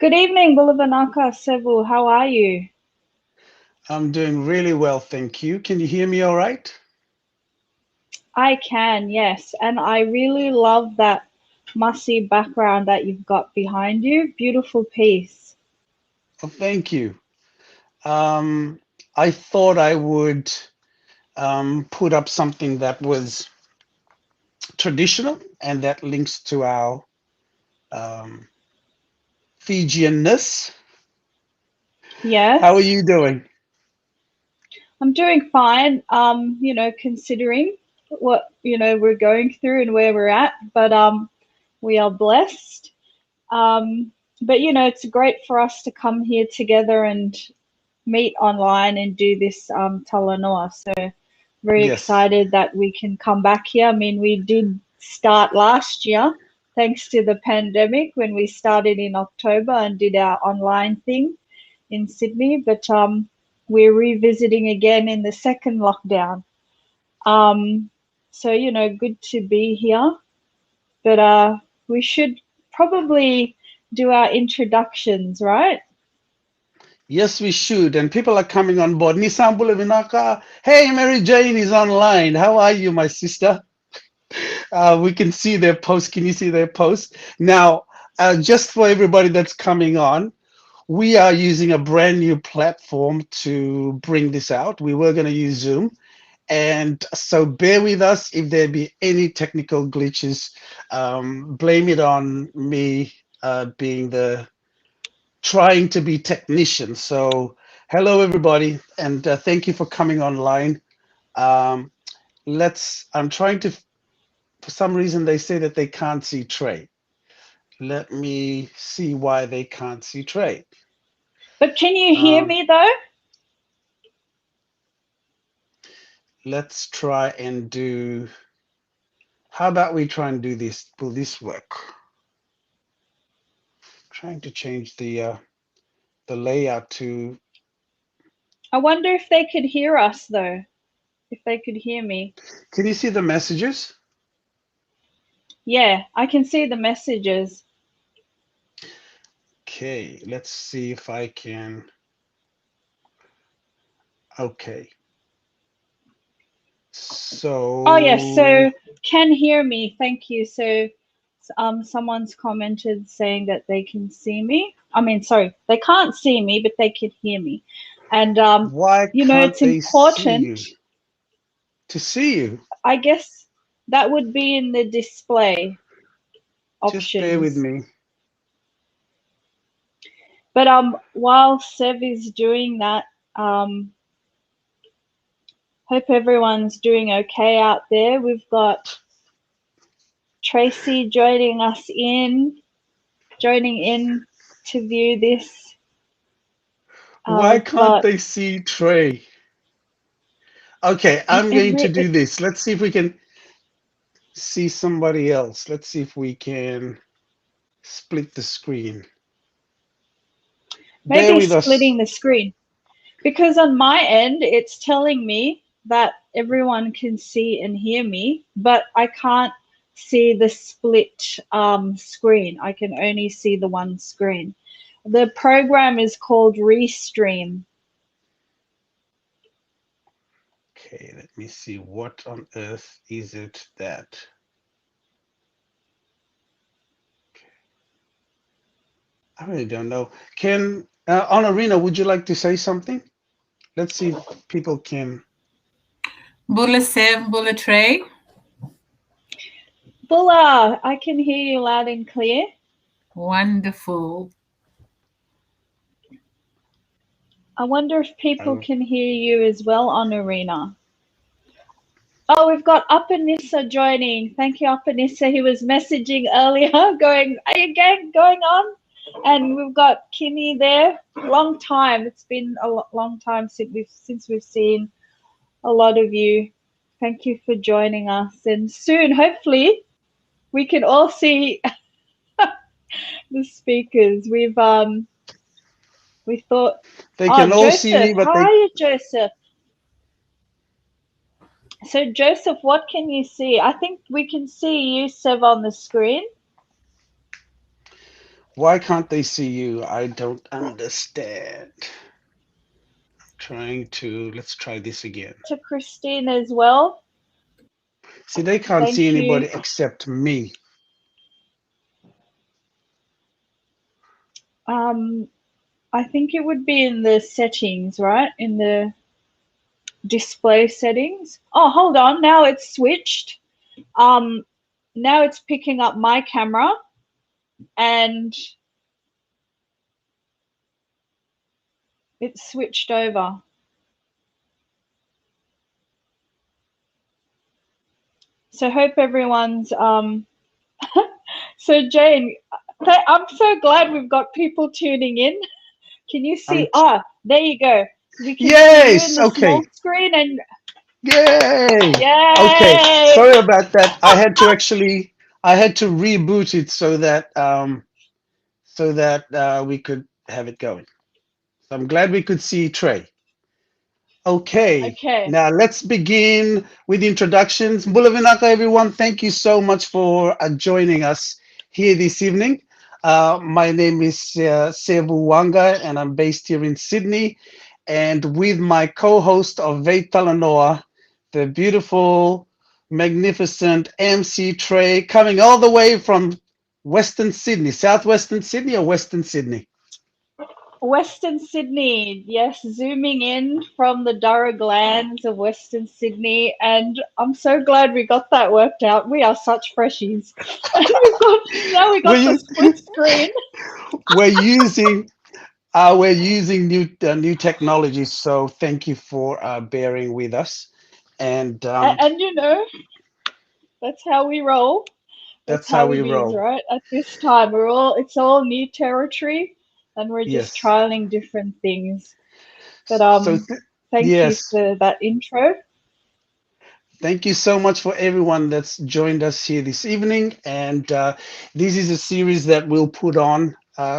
Good evening, VeiTalanoa Sevu. How are you? I'm doing really well, thank you. Can you hear me all right? I can, yes. And I really love that mussy background that you've got behind you. Beautiful piece. Oh, thank you. Um, I thought I would put up something that was traditional and that links to our um, Fijianness. How are Yes, you doing? I'm doing fine. Considering what, we're going through and where we're at, but we are blessed. But it's great for us to come here together and meet online and do this Talanoa. So very Yes, excited that we can come back here. I mean, we did start last year thanks to the pandemic when we started in October and did our online thing in Sydney, but we're revisiting again in the second lockdown. Um, so good to be here, but we should probably do our introductions, right? yes, we should. And people are coming on board. Nisambula Vinaka. Hey, Mary Jane is online. How are you, my sister? We can see their post. Can you see their post? Now, just for everybody that's coming on, we are using a brand new platform to bring this out. We were going to use Zoom. And so bear with us if there be any technical glitches. Blame it on me being the trying to be technician. So hello, everybody. And thank you for coming online. Um, I'm trying to, for some reason, they say that they can't see Trey. Let me see why they can't see Trey. But can you hear Um, me though? let's try and do, how about we try and do this? Will this work? Trying to change the layout to, I wonder if they could hear us though, if they could hear me. can you see the messages? Yeah, I can see the messages. Okay, let's see if I can. Okay, Oh yes, so so can hear me. Thank you. So someone's commented saying that they can see me. I mean, sorry, they can't see me, but they can hear me. And why can't it's they see important. you? To see you, I guess that would be in the display just bear with options. me. But while Sev is doing that, um, hope everyone's doing okay out there. We've got Tracy joining in to view this. Why We've can't got they see Trey? Okay, I'm going to do this. Let's see if we can see somebody else. Let's see if we can split the screen. Bear maybe with us. splitting the screen because on my end it's telling me that everyone can see and hear me, but I can't see the split screen. I can only see the one screen. The program is called Restream. Okay, let me see. What on earth is it that? I really don't know. Can Honorina, would you like to say something? Let's see if people can. Bula Sev, Bula Trey. Bulla, I can hear you loud and clear. Wonderful. I wonder if people Oh, can hear you as well on Arena. Oh, we've got Apanissa joining. Thank you, Apanissa. He was messaging earlier, going, "Are you going on?" And we've got Kimmy there. Long time. It's been a long time since we've seen a lot of you. Thank you for joining us. And soon, hopefully, we can all see the speakers. We thought, they oh, can all see Joseph, me, but how they are you, Joseph? So, Joseph, what can you see? I think we can see you, Sev, on the screen. Why can't they see you? I don't understand. Trying to, let's try this again. To Christine as well. See, they can't see Thank anybody you. except me. I think it would be in the settings, right? In the display settings. Oh, hold on. Now it's switched. Um, now it's picking up my camera and it's switched over. So hope everyone's so Jane, I'm so glad we've got people tuning in. Can you Um, see? Ah, there you go. We can see you in yes, the small okay. screen and Yay! Okay, yay! sorry about that. I had to reboot it so that we could have it going. So I'm glad we could see Trey. Okay, Okay. now let's begin with introductions. Mbulavinaka, everyone, thank you so much for joining us here this evening. My name is Sevu Waqa, and I'm based here in Sydney. And with my co-host of VeiTalanoa, the beautiful, magnificent MC Trey, coming all the way from Western Sydney, Southwestern Sydney or Western Sydney? Western Sydney, yes, zooming in from the Durra Glands of Western Sydney, and I'm so glad we got that worked out. We are such freshies, and we got the We're, split screen, we're using we're using new technology, so thank you for bearing with us. And and that's how we roll. That's that's how how we we bees, roll. right? At this time, it's all new territory, and we're just Yes. trialing different things. But So thank you yes, for that intro. thank you so much for everyone that's joined us here this evening. And this is a series that we'll put on.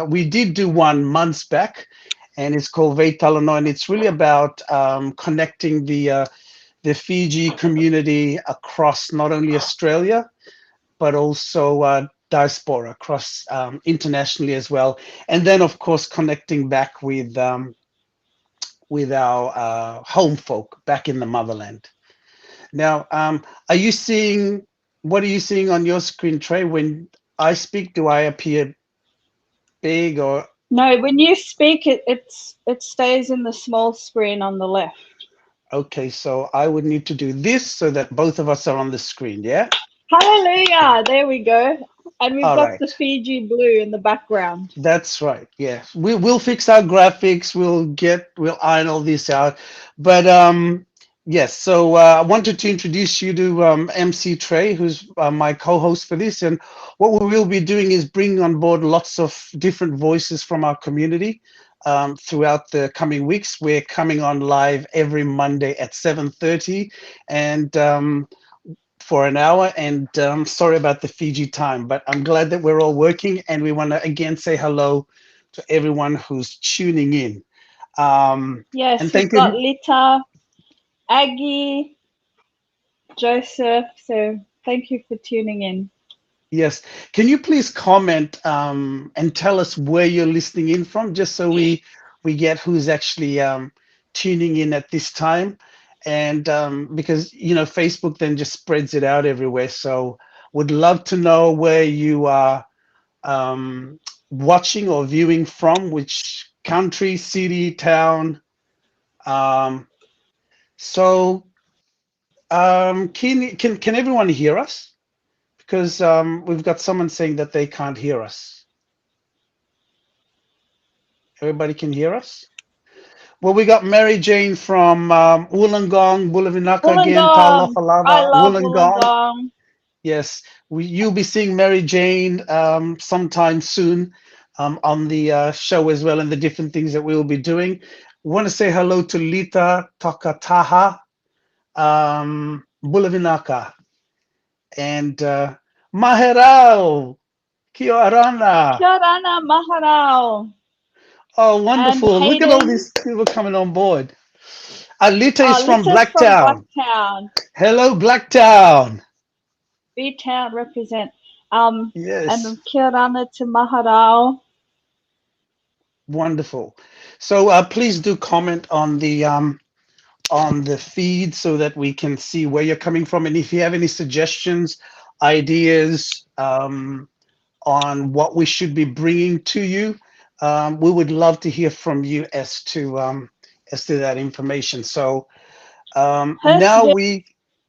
We did do one months back, and it's called VeiTalanoa, and it's really about connecting the Fiji community across not only Australia but also diaspora across internationally as well. And then, of course, connecting back with our home folk back in the motherland. Now, are you seeing, what are you seeing on your screen, Trey? When I speak, do I appear big or? No, when you speak, it stays in the small screen on the left. Okay, so I would need to do this so that both of us are on the screen, yeah? Hallelujah! There we go. And we've All got the right. Fiji blue in the background. That's right. Yeah, we'll fix our graphics. We'll iron all this out. But yes. So I wanted to introduce you to MC Trey, who's my co-host for this. And what we will be doing is bringing on board lots of different voices from our community throughout the coming weeks. We're coming on live every Monday at 7:30, and for an hour. And sorry about the Fiji time, but I'm glad that we're all working, and we want to again say hello to everyone who's tuning in. Yes, And we've thank got you. Lita, Aggie, Joseph. So thank you for tuning in. Yes, can you please comment and tell us where you're listening in from, just so we get who's actually tuning in at this time, and because Facebook then just spreads it out everywhere. So would love to know where you are watching or viewing from, which country, city, town. Um, so can everyone hear us? Because we've got someone saying that they can't hear us. Everybody can hear us? Well, we got Mary Jane from Wollongong, Bulavinaka again, Wollongong. I Talofalava, love Wollongong. Wollongong. Yes, you'll be seeing Mary Jane sometime soon on the show as well, and the different things that we will be doing. Want to say hello to Lita Takataha Bulavinaka and Maherao Kioarana. Kia ora, Maharao. Oh, And wonderful. Look at all Hayden. these people coming on board. Lita is from Lita's from Blacktown. Blacktown. Hello, Blacktown. B-Town represent. Yes. And kia rana to Maharao. Wonderful. So please do comment on the feed so that we can see where you're coming from, and if you have any suggestions, ideas on what we should be bringing to you, we would love to hear from you as to that information. So now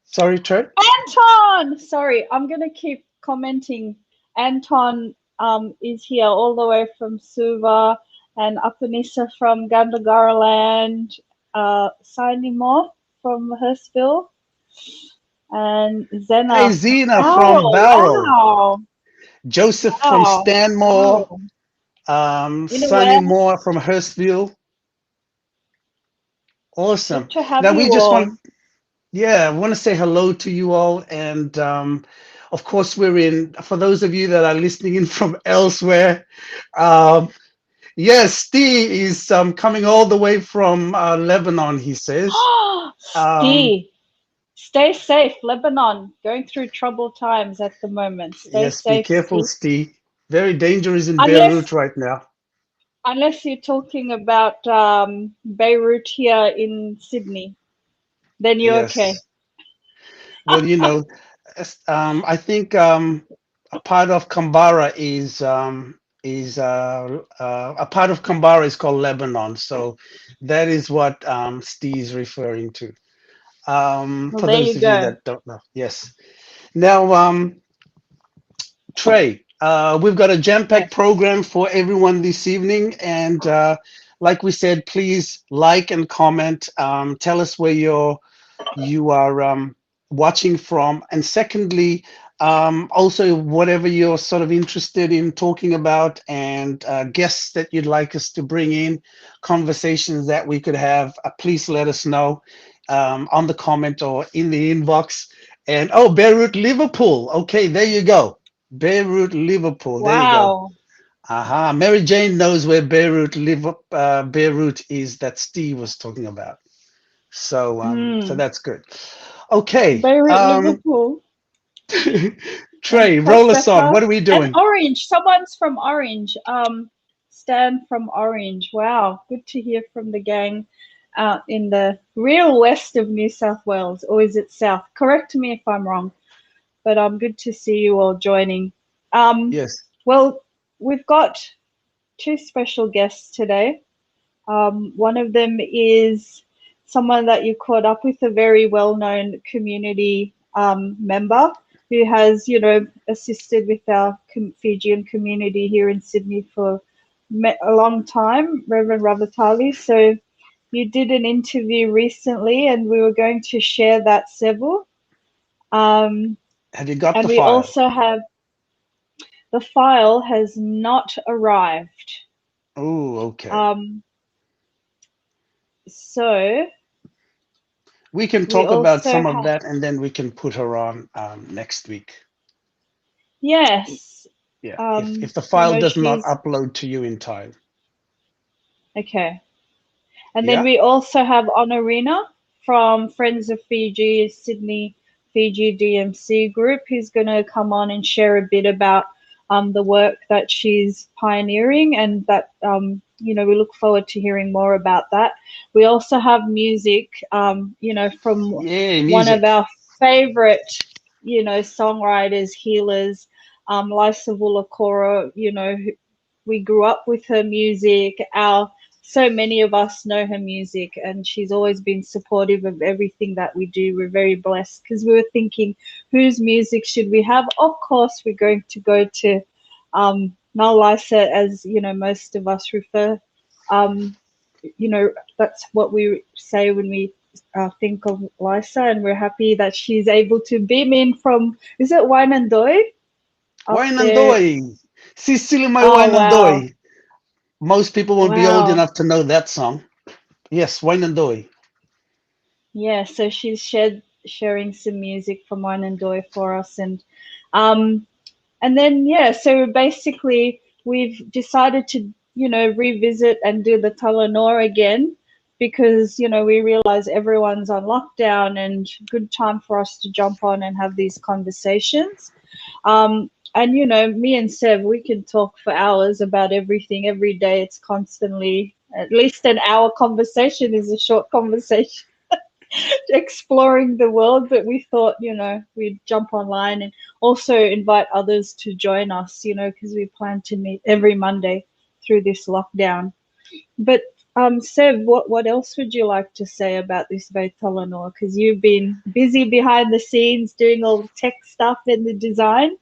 sorry, Trey. Anton! Sorry, I'm going to keep commenting. Anton is here all the way from Suva, and Apanisa from Gandagara land, Sainimo from Hurstville, and Hey, Zena. Zena from Oh, Barrel, wow. Joseph from Wow. Stanmore, Wow. You know Sunny where? Moore from Hurstville. Awesome. Good to have Now we you just all. want, yeah, I want to say hello to you all. And of course, for those of you that are listening in from elsewhere, um, yes, Steve is coming all the way from Lebanon, he says. Steve, stay safe. Lebanon, going through troubled times at the moment. Stay Yes, be safe, careful, Steve. Steve. Very dangerous in Unless Beirut right now. Unless you're talking about Beirut here in Sydney, then you're okay. Yes. Well, I think a part of Kambara is a part of Kambara is called Lebanon. So that is what Steve's referring to. Well, For there those you of you go. that don't know, yes. Now, Trey, we've got a jam-packed Yes. program for everyone this evening, and like we said, please like and comment. Tell us where you are watching from, and secondly, also whatever you're sort of interested in talking about, and guests that you'd like us to bring in, conversations that we could have. Please let us know on the comment or in the inbox. And oh, Beirut, Liverpool. Okay, there you go. Beirut, Liverpool. There you go. Wow. Aha. Mary Jane knows where Beirut is that Steve was talking about. So Mm. that's good. Okay. Beirut, Liverpool, and Trey, roll us on. Proseka, What are we and doing? Orange. Someone's from Orange. Stan from Orange. Wow. Good to hear from the gang out in the real west of New South Wales, or is it south? Correct me if I'm wrong, but good to see you all joining. Yes. Well, we've got two special guests today. One of them is someone that you caught up with, a very well-known community member who has, assisted with our Fijian community here in Sydney for a long time, Reverend Ravatali. So you did an interview recently, and we were going to share that, Sevu. Have you got And the we file? also have the file has not arrived. Oh, okay. Um, so We can we talk about also some of have, that, and then we can put her on next week. yes, Yeah. If the I file know does not she's upload to you in time. okay. And then Yeah. we also have Honorina from Friends of Fiji, Sydney, Fiji DMC group, who's going to come on and share a bit about the work that she's pioneering, and that, we look forward to hearing more about that. We also have music, from Yeah, one of music. our favorite, songwriters, healers, Lisa Vulakora. We grew up with her music. So many of us know her music, and she's always been supportive of everything that we do. We're very blessed because we were thinking, whose music should we have? Of course, we're going to go to Nalisa, as most of us refer. That's what we say when we think of Lisa, and we're happy that she's able to beam in from, is it Wainandoi up there? Wainandoi. Sicily, my Oh, wow. Wainandoi. Most people won't be old Wow. enough to know that song. Yes, Wainandoi. Yeah, so she's sharing some music from Wainandoi for us, and then so basically we've decided to revisit and do the Talanoa again, because we realize everyone's on lockdown, and good time for us to jump on and have these conversations. And me and Sev, we can talk for hours about everything every day. It's constantly at least an hour conversation is a short conversation exploring the world. But we thought, we'd jump online and also invite others to join us, because we plan to meet every Monday through this lockdown. But Sev, what else would you like to say about this VeiTalanoa? Because you've been busy behind the scenes doing all the tech stuff and the design.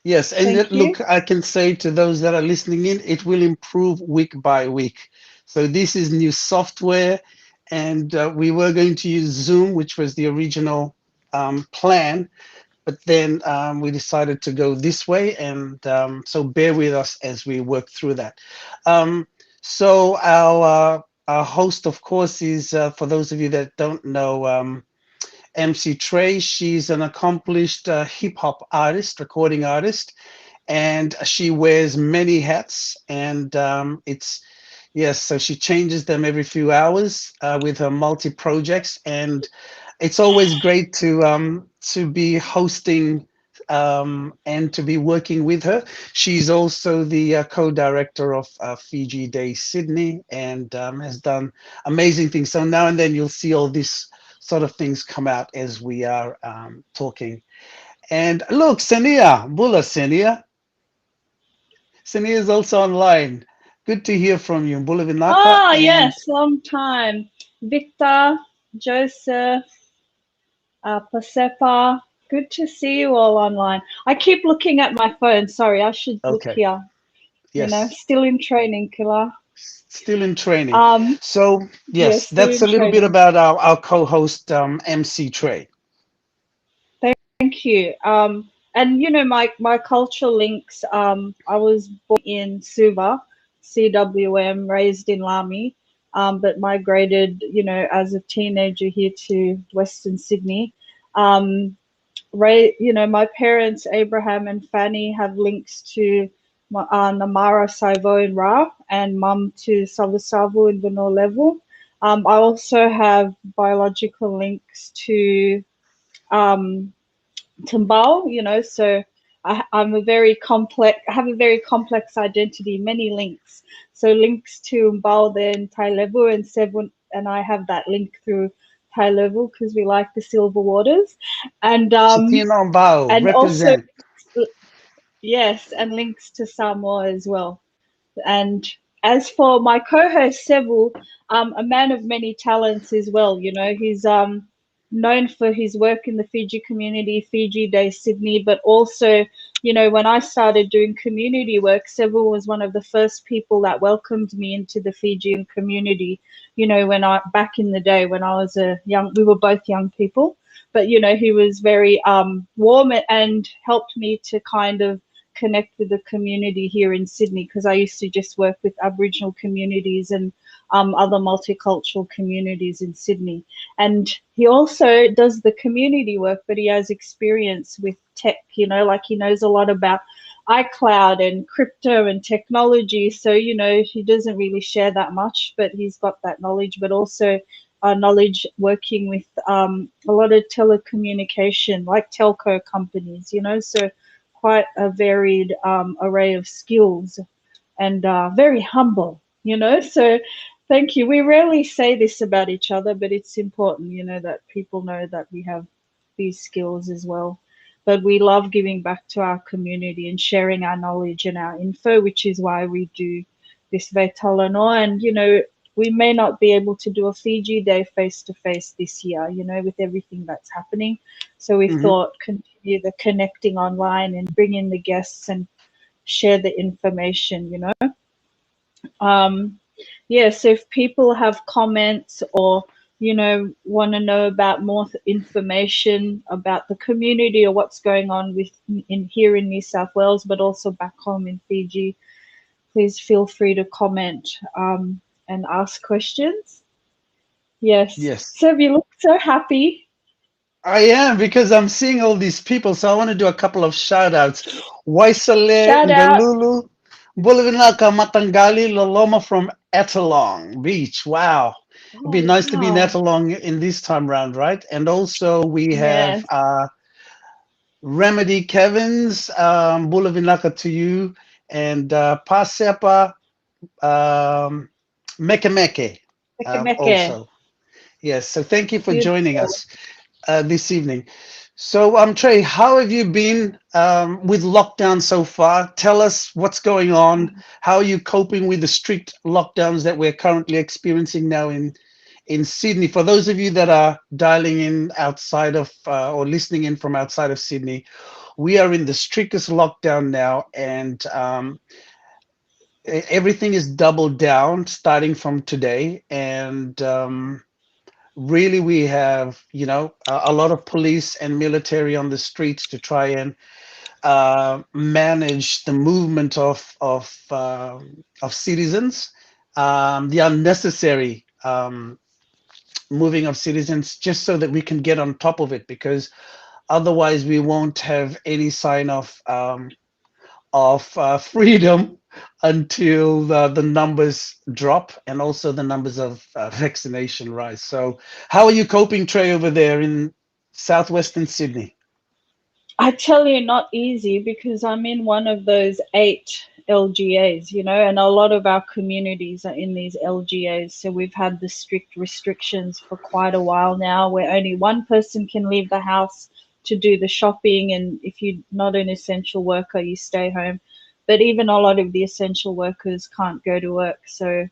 Yes, and Thank you. look, I can say to those that are listening in, it will improve week by week. So this is new software, and we were going to use Zoom, which was the original plan, but then we decided to go this way, and so bear with us as we work through that. So our host, of course, is for those of you that don't know, MC Trey. She's an accomplished hip hop artist, recording artist, and she wears many hats. And yes, so she changes them every few hours with her multi projects, and it's always great to be hosting and to be working with her. She's also the co-director of Fiji Day Sydney, and has done amazing things. So now and then you'll see all this sort of things come out as we are talking. And look, Senia, Bula Senia. Senia is also online. Good to hear from you, Bula Vinaka. Oh, And yes, long time. Victor, Joseph, Pasepa, good to see you all online. I keep looking at my phone. Sorry, I should look okay, here. yes, Still in training, Killer. still in training. Um, So yeah, yes, still that's in a little bit training. about our co-host, MC Trey. Thank you. And my cultural links. I was born in Suva, CWM, raised in Lami, but migrated, as a teenager here to Western Sydney. My parents, Abraham and Fanny, have links to Namara Saivo in Ra and mum to Savu Savu in Vanor level. I also have biological links to um, Timbal, so I have a very complex identity, many links. So links to Mbal then Thai level and Seven, and I have that link through Thai level because we like the silver waters, and Chitino Bao, also represent. yes, and links to Samoa as well. And as for my co-host Sevu, a man of many talents as well. He's known for his work in the Fiji community, Fiji Day Sydney, but also, when I started doing community work, Sevu was one of the first people that welcomed me into the Fijian community. When I back in the day when I was we were both young people, but he was very warm and helped me to kind of connect with the community here in Sydney because I used to just work with Aboriginal communities and other multicultural communities in Sydney. And he also does the community work, but he has experience with tech, like he knows a lot about iCloud and crypto and technology. So, he doesn't really share that much, but he's got that knowledge, but also knowledge working with a lot of telecommunication, like telco companies, so quite a varied array of skills and very humble, So thank you. We rarely say this about each other, but it's important, that people know that we have these skills as well. But we love giving back to our community and sharing our knowledge and our info, which is why we do this VeiTalanoa. And, we may not be able to do a Fiji Day face-to-face this year, with everything that's happening. So we Mhm. thought continue the connecting online and bring in the guests and share the information. So if people have comments or want to know about more information about the community or what's going on in here in New South Wales, but also back home in Fiji, please feel free to comment and ask questions. Yes. Yes. So you look so happy. I am because I'm seeing all these people. So I want to do a couple of shout outs. Waisale Shout out. Ngalulu, Bulavinaka Matangali, Loloma from Ettalong Beach. Wow. It'd be Oh, nice to be in wow. Ettalong in this time round, right? And also we have Yes. Remedy Kevin's, Bulavinaka to you, and Pasepa um, Mekemeke Meke. also. Yes, so thank you for joining Beautiful. us this evening. So, Trey, how have you been with lockdown so far? Tell us what's going on. How are you coping with the strict lockdowns that we're currently experiencing now in Sydney? For those of you that are dialing in outside of or listening in from outside of Sydney, we are in the strictest lockdown now, and everything is doubled down starting from today. And really, we have, a lot of police and military on the streets to try and manage the movement of citizens, the unnecessary moving of citizens, just so that we can get on top of it, because otherwise we won't have any sign of freedom until the numbers drop and also the numbers of vaccination rise. So, how are you coping, Trey, over there in southwestern Sydney? I tell you, not easy because I'm in one of those 8 LGAs, and a lot of our communities are in these LGAs. So we've had the strict restrictions for quite a while now, where only one person can leave the house to do the shopping. And if you're not an essential worker, you stay home. But even a lot of the essential workers can't go to work. So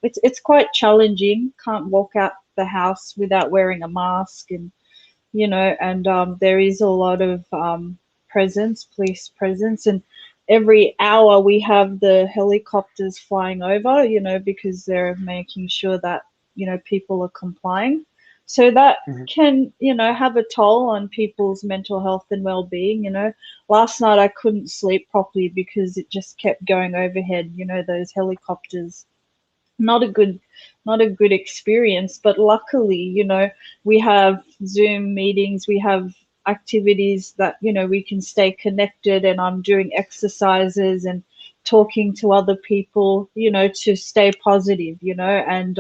it's quite challenging. Can't walk out the house without wearing a mask, and there is a lot of police presence, and every hour we have the helicopters flying over, because they're making sure that, people are complying. So that Mhm. can, have a toll on people's mental health and well-being. Last night I couldn't sleep properly because it just kept going overhead, those helicopters. Not a good experience, but luckily, we have Zoom meetings, we have activities that, we can stay connected, and I'm doing exercises and talking to other people, to stay positive, and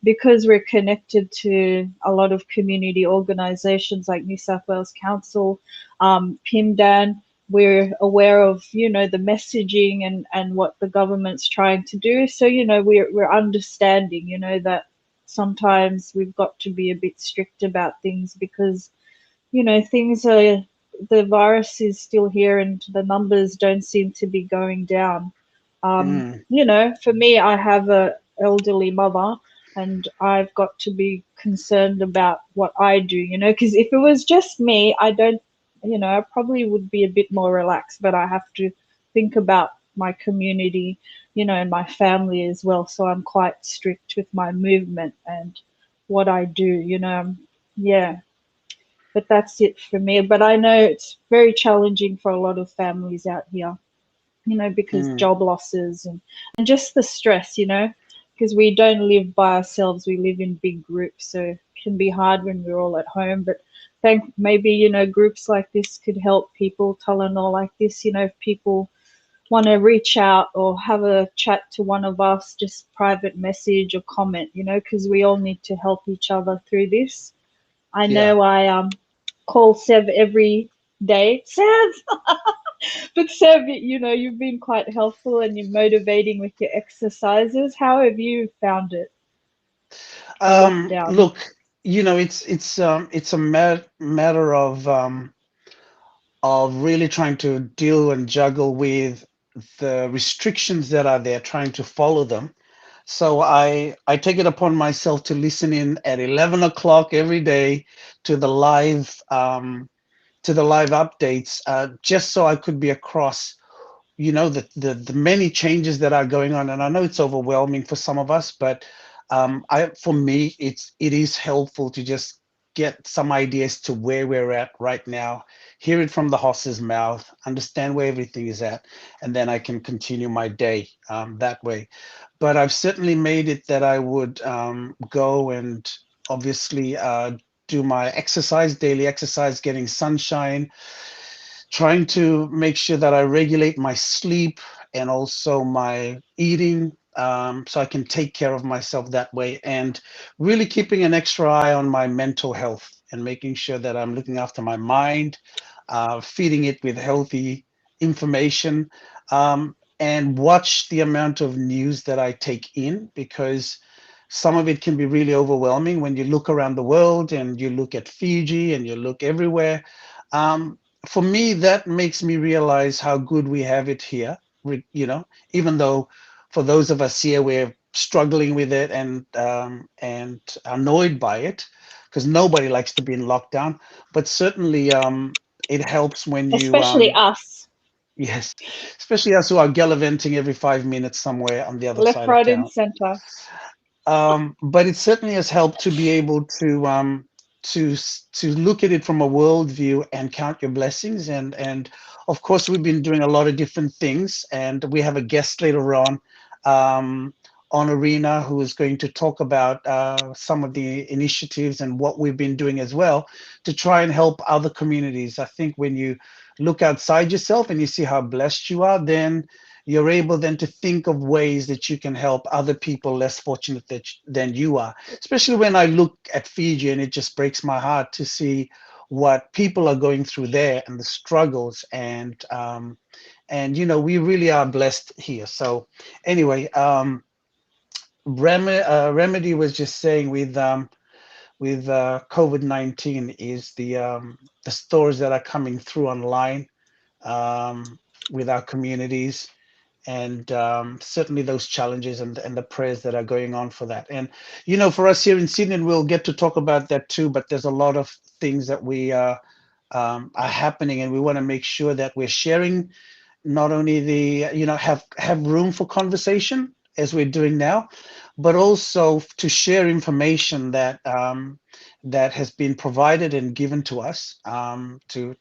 because we're connected to a lot of community organizations like New South Wales Council, PIMDAN, we're aware of, the messaging and what the government's trying to do. So, we're understanding, that sometimes we've got to be a bit strict about things because, things are, the virus is still here and the numbers don't seem to be going down. Mm, For me, I have a elderly mother, and I've got to be concerned about what I do, because if it was just me, I don't, I probably would be a bit more relaxed, but I have to think about my community, and my family as well. So I'm quite strict with my movement and what I do, yeah. But that's it for me. But I know it's very challenging for a lot of families out here, because mm, job losses and just the stress, because we don't live by ourselves, we live in big groups. So it can be hard when we're all at home. But maybe, groups like this could help people, Talanoa like this, if people want to reach out or have a chat to one of us, just private message or comment, because we all need to help each other through this. I yeah. know I call Sev every day. Sev, but Sev, you've been quite helpful and you're motivating with your exercises. How have you found it, the lockdown? Look, it's a matter of really trying to deal and juggle with the restrictions that are there, trying to follow them. So I take it upon myself to listen in at 11 o'clock every day to the live updates, just so I could be across, the many changes that are going on. And I know it's overwhelming for some of us, but for me, it is helpful to just get some ideas to where we're at right now, hear it from the horse's mouth, understand where everything is at, and then I can continue my day that way. But I've certainly made it that I would go and obviously do my exercise, daily exercise, getting sunshine, trying to make sure that I regulate my sleep and also my eating, so I can take care of myself that way, and really keeping an extra eye on my mental health and making sure that I'm looking after my mind, feeding it with healthy information, and watch the amount of news that I take in, because some of it can be really overwhelming when you look around the world and you look at Fiji and you look everywhere. Um, for me, that makes me realize how good we have it here. You know, even though for those of us here, we're struggling with it and annoyed by it, because nobody likes to be in lockdown. But certainly, it helps when you Especially us, yes, especially us who are gallivanting every 5 minutes somewhere on the other left, side of right, and town. center. But it certainly has helped to be able to look at it from a world view and count your blessings. And of course, we've been doing a lot of different things, and we have a guest later um, on Arena, who is going to talk about some of the initiatives and what we've been doing as well to try and help other communities. I think when you look outside yourself and you see how blessed you are, then you're able then to think of ways that you can help other people less fortunate than you are. Especially when I look at Fiji, and it just breaks my heart to see what people are going through there and the struggles, and you know, we really are blessed here. So anyway, Remedy was just saying with COVID-19 is the stories that are coming through online, with our communities, and certainly those challenges and the prayers that are going on for that. And you know, for us here in Sydney, and we'll get to talk about that too, but there's a lot of things that we are happening, and we want to make sure that we're sharing not only the, you know, have room for conversation as we're doing now, but also to share information that has been provided and given to us, to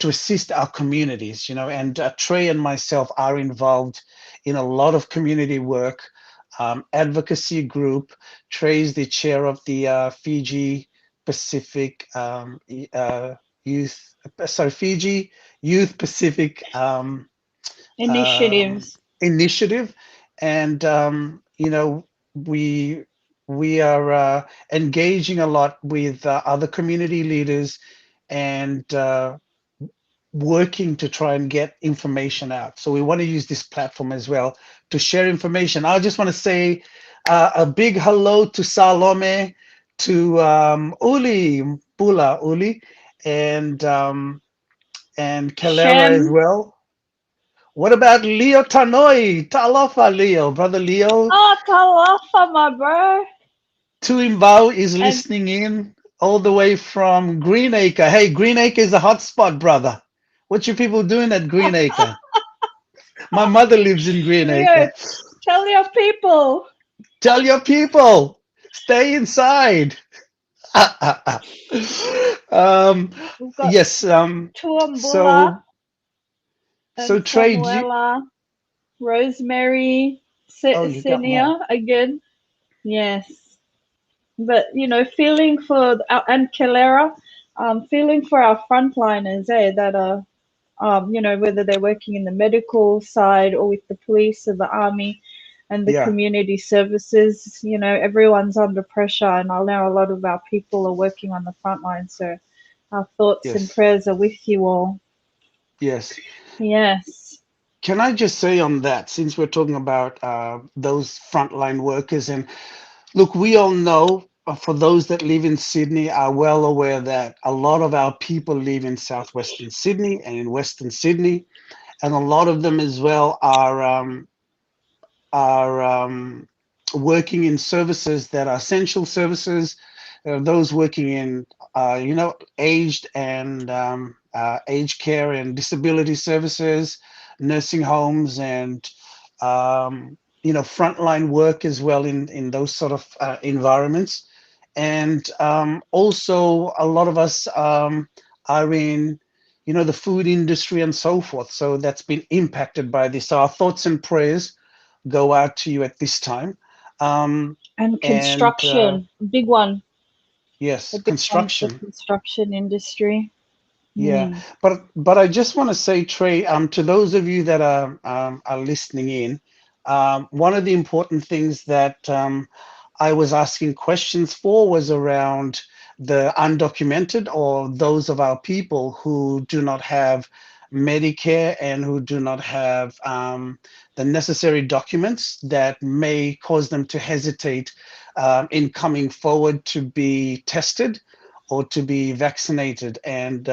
assist our communities. You know, and Trey and myself are involved in a lot of community work, advocacy group. Trey's the chair of the Fiji Pacific Youth, sorry, Fiji Youth Pacific um, Initiatives. initiative, and you know, we we are engaging a lot with other community leaders, and working to try and get information out. So we want to use this platform as well to share information. I just want to say a big hello to Salome, to Uli, Pula Uli, and Kalera as Shem. well. What about Leo Tanoi? Talofa Leo, brother Leo. Oh, Talofa, my bro. Tuimbao is And listening in all the way from Greenacre. Hey, Greenacre is a hot spot, brother. What you people doing at Greenacre? My mother lives in Leo, Greenacre. tell your people. Tell your people, stay inside. um, We've got yes. Tuambula So and Trey, Samuela, Rosemary, oh, you got more. Senia again. Yes. But, you know, feeling for, and Kelera, feeling for our frontliners, that are, you know, whether they're working in the medical side or with the police or the army and the Yeah. community services. You know, everyone's under pressure, and I know a lot of our people are working on the front line. So our thoughts and Yes. prayers are with you all. Yes. Yes. Can I just say on that, since we're talking about those frontline workers, and look, we all know, for those that live in Sydney are well aware that a lot of our people live in southwestern Sydney and in western Sydney, and a lot of them as well are working in services that are essential services. Those working in, you know, aged and aged care and disability services, nursing homes, and you know, frontline work as well in those sort of environments. And also, a lot of us are in, you know, the food industry and so forth. So that's been impacted by this. So our thoughts and prayers go out to you at this time. Um, And and construction, a yes, big one for the construction. construction industry. Yeah, Mm. but I just want to say, Trey, to those of you that are listening in, one of the important things that I was asking questions for was around the undocumented or those of our people who do not have Medicare and who do not have the necessary documents that may cause them to hesitate in coming forward to be tested or to be vaccinated. And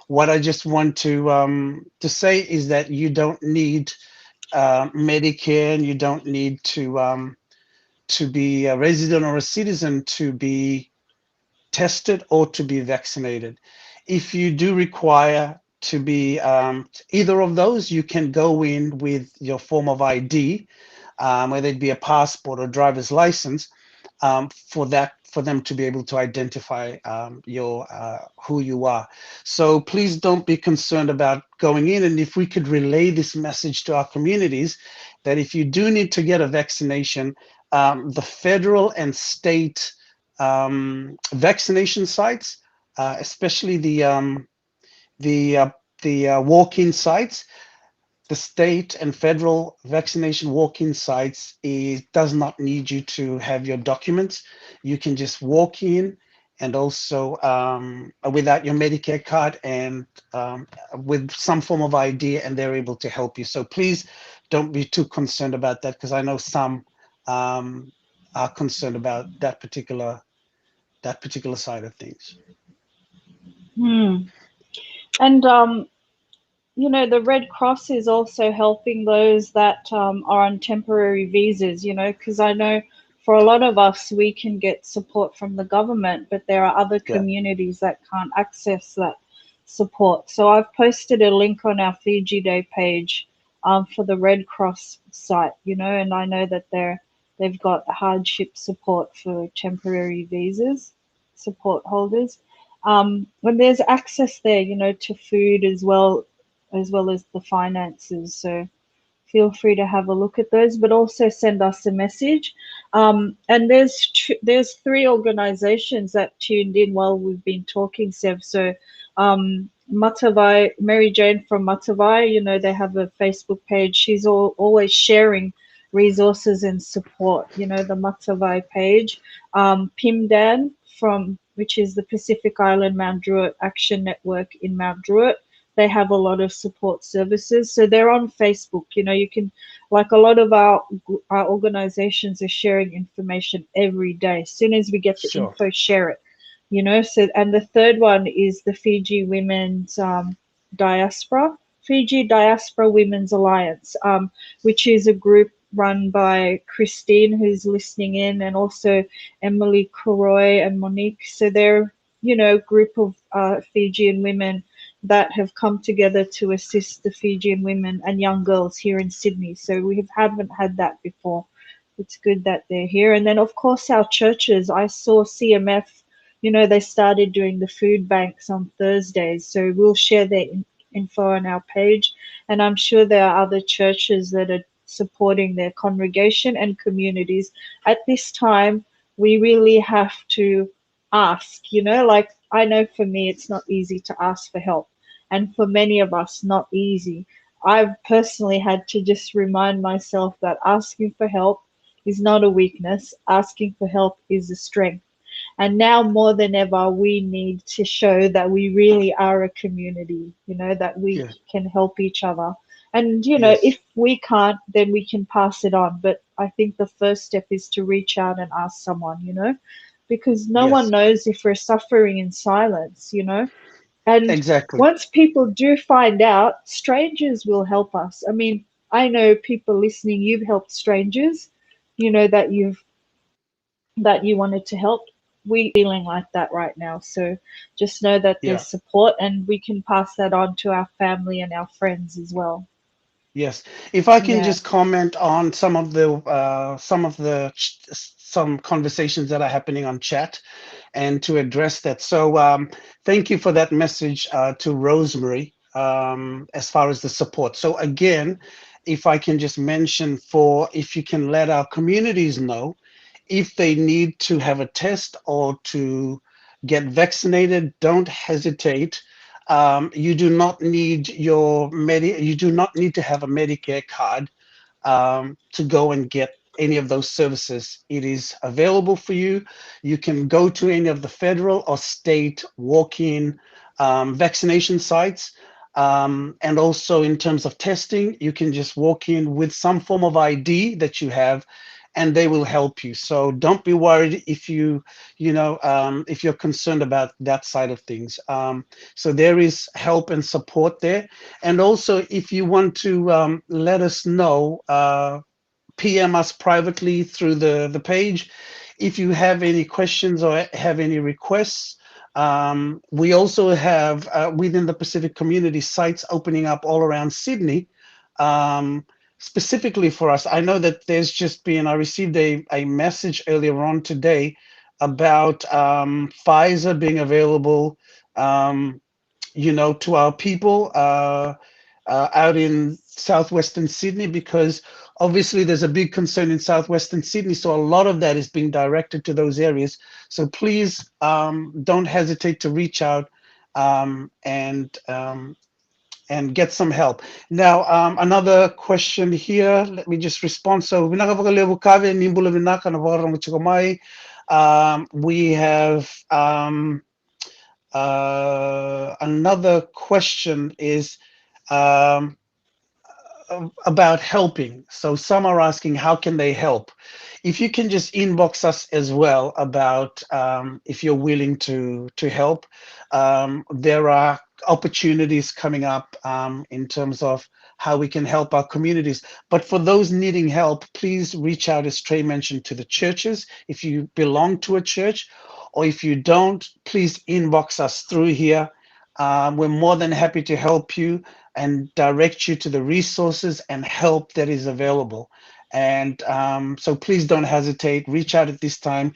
what I just want to say is that you don't need Medicare, and you don't need to be a resident or a citizen to be tested or to be vaccinated. If you do require to be either of those, you can go in with your form of ID, whether it be a passport or driver's license, for them to be able to identify your who you are. So please don't be concerned about going in. And if we could relay this message to our communities, that if you do need to get a vaccination, the federal and state vaccination sites, especially the walk-in sites, the state and federal vaccination walk-in sites, does not need you to have your documents. You can just walk in, and also without your Medicare card, and with some form of ID, and they're able to help you. So please don't be too concerned about that, because I know some are concerned about that particular side of things. And the Red Cross is also helping those that are on temporary visas, because I know for a lot of us, we can get support from the government, but there are other communities that can't access that support. So I've posted a link on our Fiji Day page for the Red Cross site, and I know that they've got hardship support for temporary visas, support holders. When there's access there, to food as well as the finances. So feel free to have a look at those, but also send us a message. And there's 3 organizations that tuned in while we've been talking, Sev. So Matavai, Mary Jane from Matavai, they have a Facebook page. She's always sharing resources and support, the Matavai page. Pimdan which is the Pacific Island Mount Druitt Action Network in Mount Druitt. They have a lot of support services. So they're on Facebook. You can, like a lot of our organizations are sharing information every day. As soon as we get the info, share it. So, and the third one is the Fiji Women's Diaspora, Fiji Diaspora Women's Alliance, which is a group run by Christine, who's listening in, and also Emily Koroy and Monique. So they're, a group of Fijian women that have come together to assist the Fijian women and young girls here in Sydney. So we haven't had that before. It's good that they're here. And then, of course, our churches. I saw CMF, they started doing the food banks on Thursdays. So we'll share their info on our page. And I'm sure there are other churches that are supporting their congregation and communities. At this time, we really have to ask, like I know for me, it's not easy to ask for help. And for many of us, not easy. I've personally had to just remind myself that asking for help is not a weakness. Asking for help is a strength. And now more than ever, we need to show that we really are a community, that we can help each other. And, if we can't, then we can pass it on. But I think the first step is to reach out and ask someone, because no one knows if we're suffering in silence, And once people do find out, strangers will help us. I mean, I know people listening, you've helped strangers, that you wanted to help. We're feeling like that right now. So just know that there's support, and we can pass that on to our family and our friends as well. Yes, if I can just comment on some conversations that are happening on chat, and to address that. So thank you for that message to Rosemary, as far as the support. So again, if I can just mention, if you can let our communities know if they need to have a test or to get vaccinated, don't hesitate. You do not need you do not need to have a Medicare card to go and get any of those services. It is available for you. You can go to any of the federal or state walk-in vaccination sites. And also in terms of testing, you can just walk in with some form of ID that you have, and they will help you. So don't be worried if if you're concerned about that side of things. So there is help and support there. And also, if you want to let us know, PM us privately through the page. If you have any questions or have any requests, we also have within the Pacific community sites opening up all around Sydney, specifically for us. I know that there's just been, I received a message earlier on today about Pfizer being available, to our people out in southwestern Sydney, because obviously there's a big concern in southwestern Sydney. So a lot of that is being directed to those areas. So please don't hesitate to reach out and get some help. Now, another question here, let me just respond. So we have another question is about helping. So some are asking, how can they help? If you can just inbox us as well about if you're willing to help. There are opportunities coming up in terms of how we can help our communities. But for those needing help, please reach out, as Trey mentioned, to the churches. If you belong to a church, or if you don't, please inbox us through here. We're more than happy to help you and direct you to the resources and help that is available. And so please don't hesitate, reach out at this time,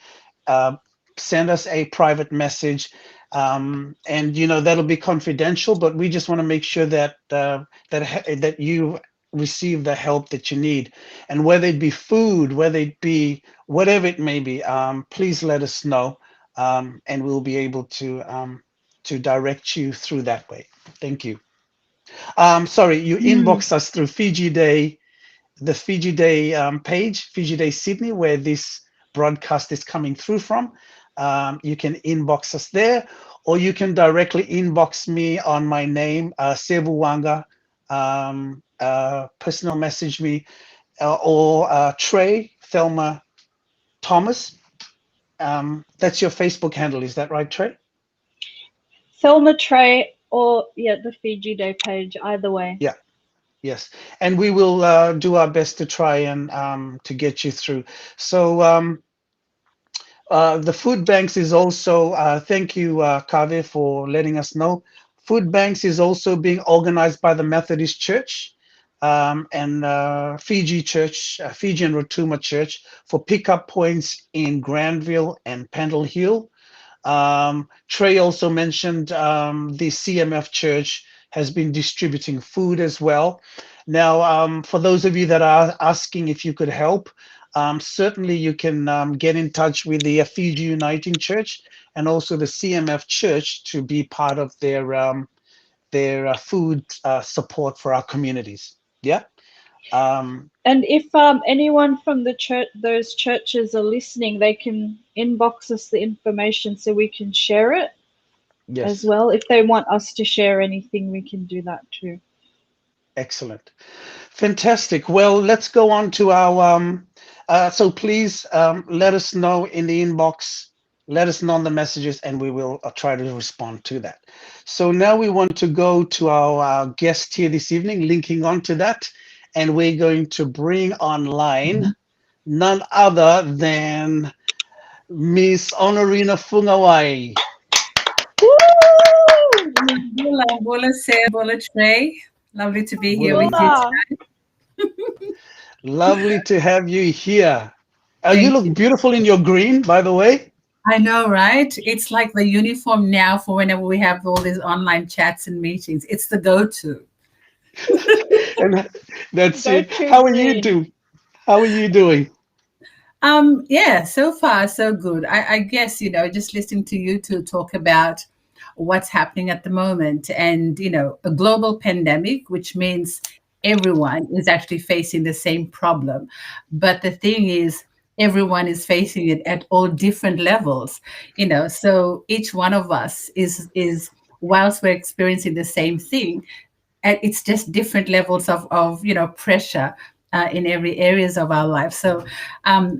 send us a private message, and that'll be confidential, but we just want to make sure that that you receive the help that you need. And whether it be food, whether it be whatever it may be, please let us know, and we'll be able to direct you through that way. Thank you. Sorry, you inbox us through Fiji Day, the Fiji Day page, Fiji Day Sydney, where this broadcast is coming through from. You can inbox us there, or you can directly inbox me on my name, Sevu Waqa, personal message me, or Trey, Thelma Thomas. That's your Facebook handle, is that right, Trey? Thelma Trey, or the Fiji Day page, either way. Yeah. Yes, and we will do our best to try and to get you through. So the food banks is also, thank you, Kave, for letting us know. Food banks is also being organized by the Methodist Church and Fiji Church, Fiji and Rotuma Church, for pickup points in Granville and Pendle Hill. Trey also mentioned the CMF Church has been distributing food as well. Now, for those of you that are asking if you could help, certainly you can get in touch with the Fiji Uniting Church and also the CMF Church to be part of their food support for our communities. Yeah. And if anyone from the church, those churches are listening, they can inbox us the information so we can share it. Yes. As well. If they want us to share anything, we can do that too. Excellent. Fantastic. Well, let's go on to our, so please let us know in the inbox, let us know on the messages, and we will try to respond to that. So now we want to go to our guest here this evening, linking on to that, and we're going to bring online none other than Miss Honorina Fungawai. Bula Trey. Lovely to be here with you tonight. Lovely to have you here. You look beautiful in your green, by the way. I know, right? It's like the uniform now for whenever we have all these online chats and meetings. It's the go-to. And that's it. How are you doing? How are you doing? Yeah, so far so good. I guess, just listening to you two talk about what's happening at the moment, and a global pandemic, which means everyone is actually facing the same problem. But the thing is, everyone is facing it at all different levels, so each one of us is whilst we're experiencing the same thing, and it's just different levels of pressure in every areas of our life. So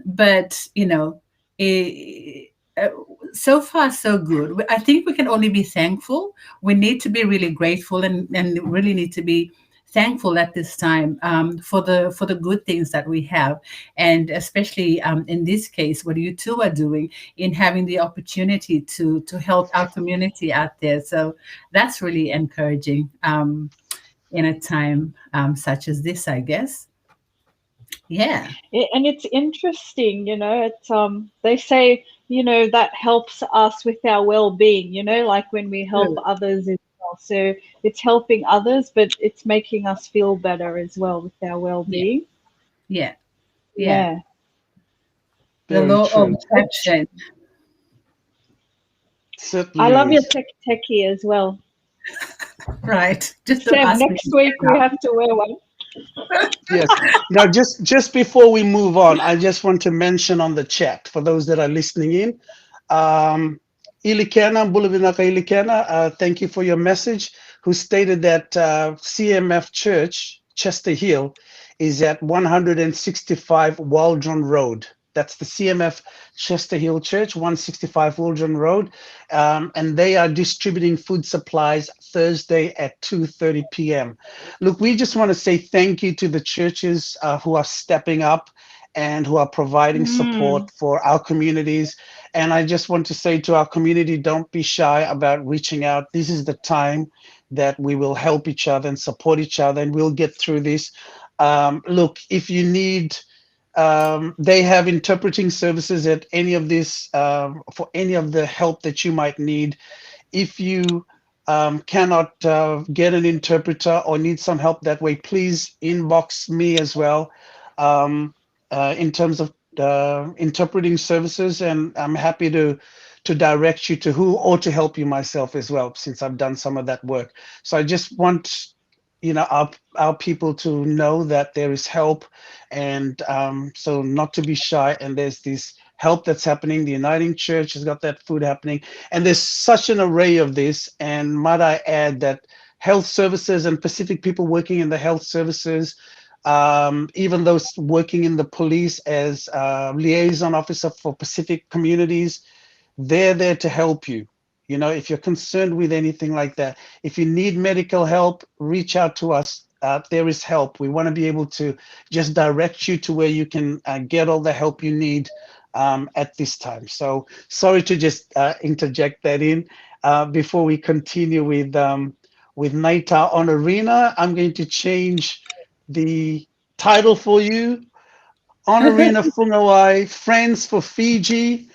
but eh, uh, so far so good. I think we can only be thankful. We need to be really grateful, and really need to be thankful at this time for the good things that we have, and especially in this case what you two are doing in having the opportunity to help our community out there. So that's really encouraging in a time such as this, I guess. Yeah. And it's interesting, it's they say, that helps us with our well-being, like when we help True. others as well. So it's helping others, but it's making us feel better as well with our Yeah. well-being. Yeah. Yeah. Yeah. The Very law of true. attraction. I Certainly love your is. techie as well. Right. Just don't Seb, ask me next week we have to wear one. Yes. Now, just before we move on, I just want to mention on the chat for those that are listening in. Ilikena Bulavinaka Ilikena, thank you for your message. Who stated that CMF Church Chester Hill is at 165 Waldron Road. That's the CMF Chester Hill Church, 165 Waldron Road, and they are distributing food supplies Thursday at 2:30 p.m. Look, we just want to say thank you to the churches who are stepping up and who are providing support for our communities. And I just want to say to our community, don't be shy about reaching out. This is the time that we will help each other and support each other, and we'll get through this. Look, if you need, they have interpreting services at any of this, for any of the help that you might need. If you cannot get an interpreter or need some help that way, please inbox me as well in terms of interpreting services, and I'm happy to direct you to who, or to help you myself as well, since I've done some of that work. So I just want our people to know that there is help, and so not to be shy. And there's this help that's happening. The Uniting Church has got that food happening, and there's such an array of this. And might I add that health services and Pacific people working in the health services, even those working in the police as liaison officer for Pacific communities, they're there to help you. If you're concerned with anything like that, if you need medical help, reach out to us. There is help. We want to be able to just direct you to where you can get all the help you need at this time. So sorry to just interject that in before we continue with Naita on Arena. I'm going to change the title for you. On Arena Fungawai, Friends for Fiji,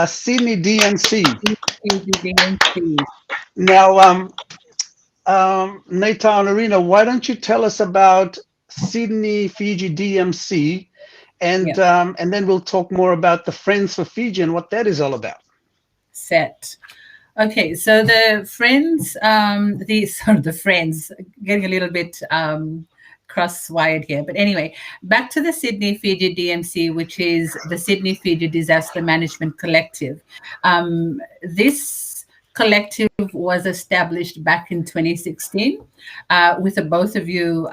Sydney DMC. Now, Nata and Arena, why don't you tell us about Sydney Fiji DMC, and Yeah. and then we'll talk more about the Friends for Fiji and what that is all about. Set. Okay, so the friends, the friends, getting a little bit cross-wired here. But anyway, back to the Sydney Fiji DMC, which is the Sydney Fiji Disaster Management Collective. This collective was established back in 2016 with the both of you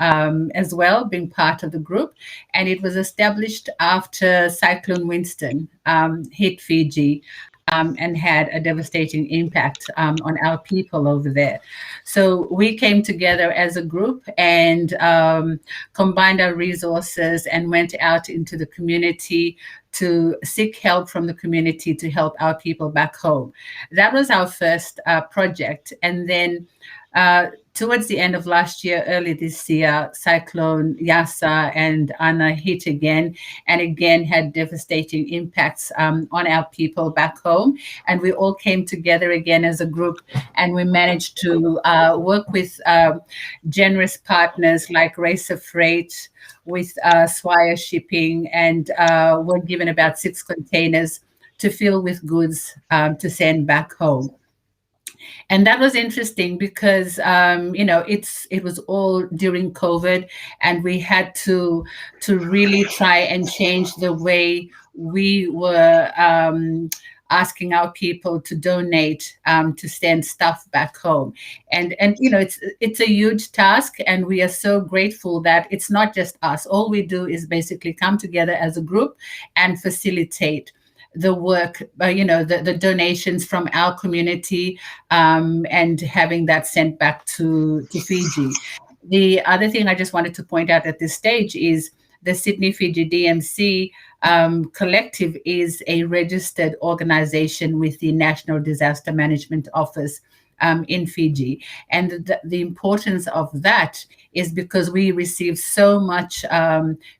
as well being part of the group. And it was established after Cyclone Winston hit Fiji. And had a devastating impact on our people over there. So we came together as a group and combined our resources and went out into the community to seek help from the community to help our people back home. That was our first project. And then towards the end of last year, early this year, Cyclone Yasa and Anna hit again, and again had devastating impacts on our people back home. And we all came together again as a group, and we managed to work with generous partners like Racer Freight, with Swire Shipping, and we're given about 6 containers to fill with goods to send back home. And that was interesting because it was all during COVID, and we had to really try and change the way we were asking our people to donate to send stuff back home. And it's a huge task, and we are so grateful that it's not just us. All we do is basically come together as a group and facilitate the work, the donations from our community, and having that sent back to Fiji. The other thing I just wanted to point out at this stage is the Sydney Fiji DMC Collective is a registered organization with the National Disaster Management Office in Fiji. And the importance of that is because we receive so much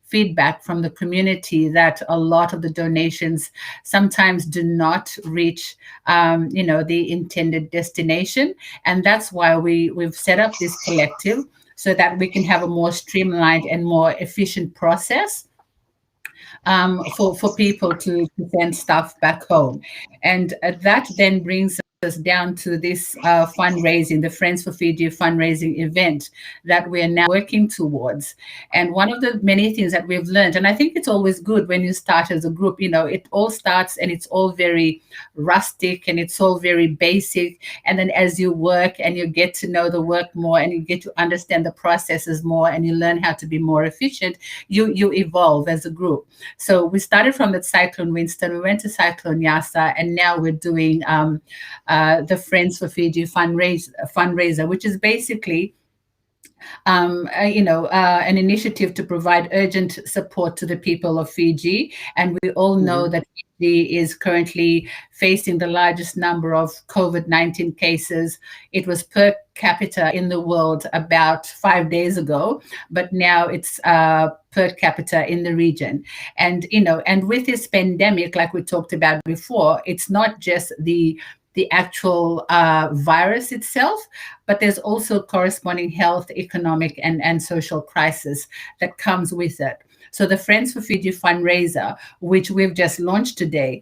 feedback from the community that a lot of the donations sometimes do not reach the intended destination. And that's why we've set up this collective, so that we can have a more streamlined and more efficient process for people to send stuff back home. And that then brings us down to this fundraising, the Friends for Fiji fundraising event that we're now working towards. And one of the many things that we've learned, and I think it's always good when you start as a group, it all starts and it's all very rustic and it's all very basic. And then as you work and you get to know the work more and you get to understand the processes more and you learn how to be more efficient, you evolve as a group. So we started from the Cyclone Winston, we went to Cyclone Yasa, and now we're doing the Friends for Fiji fundraiser, which is basically an initiative to provide urgent support to the people of Fiji. And we all know that Fiji is currently facing the largest number of COVID-19 cases. It was per capita in the world about 5 days ago, but now it's per capita in the region. And with this pandemic, like we talked about before, it's not just the actual virus itself, but there's also corresponding health, economic, and social crisis that comes with it. So the Friends for Fiji fundraiser, which we've just launched today,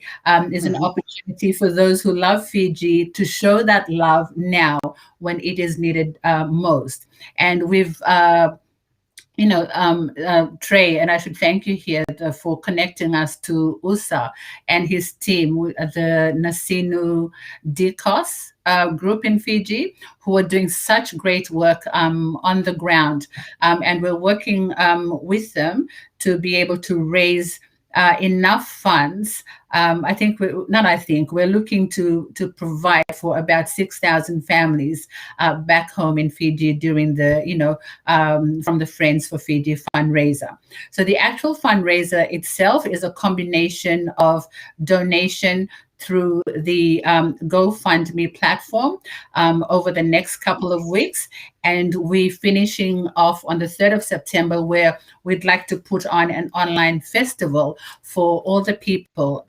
is an opportunity for those who love Fiji to show that love now when it is needed most. And we've Trey, and I should thank you here for connecting us to USA and his team, the Nasinu Dikos group in Fiji, who are doing such great work on the ground. And we're working with them to be able to raise enough funds. We're looking to provide for about 6,000 families back home in Fiji during the, from the Friends for Fiji fundraiser. So the actual fundraiser itself is a combination of donation through the GoFundMe platform over the next couple of weeks. And we're finishing off on the 3rd of September, where we'd like to put on an online festival for all the people,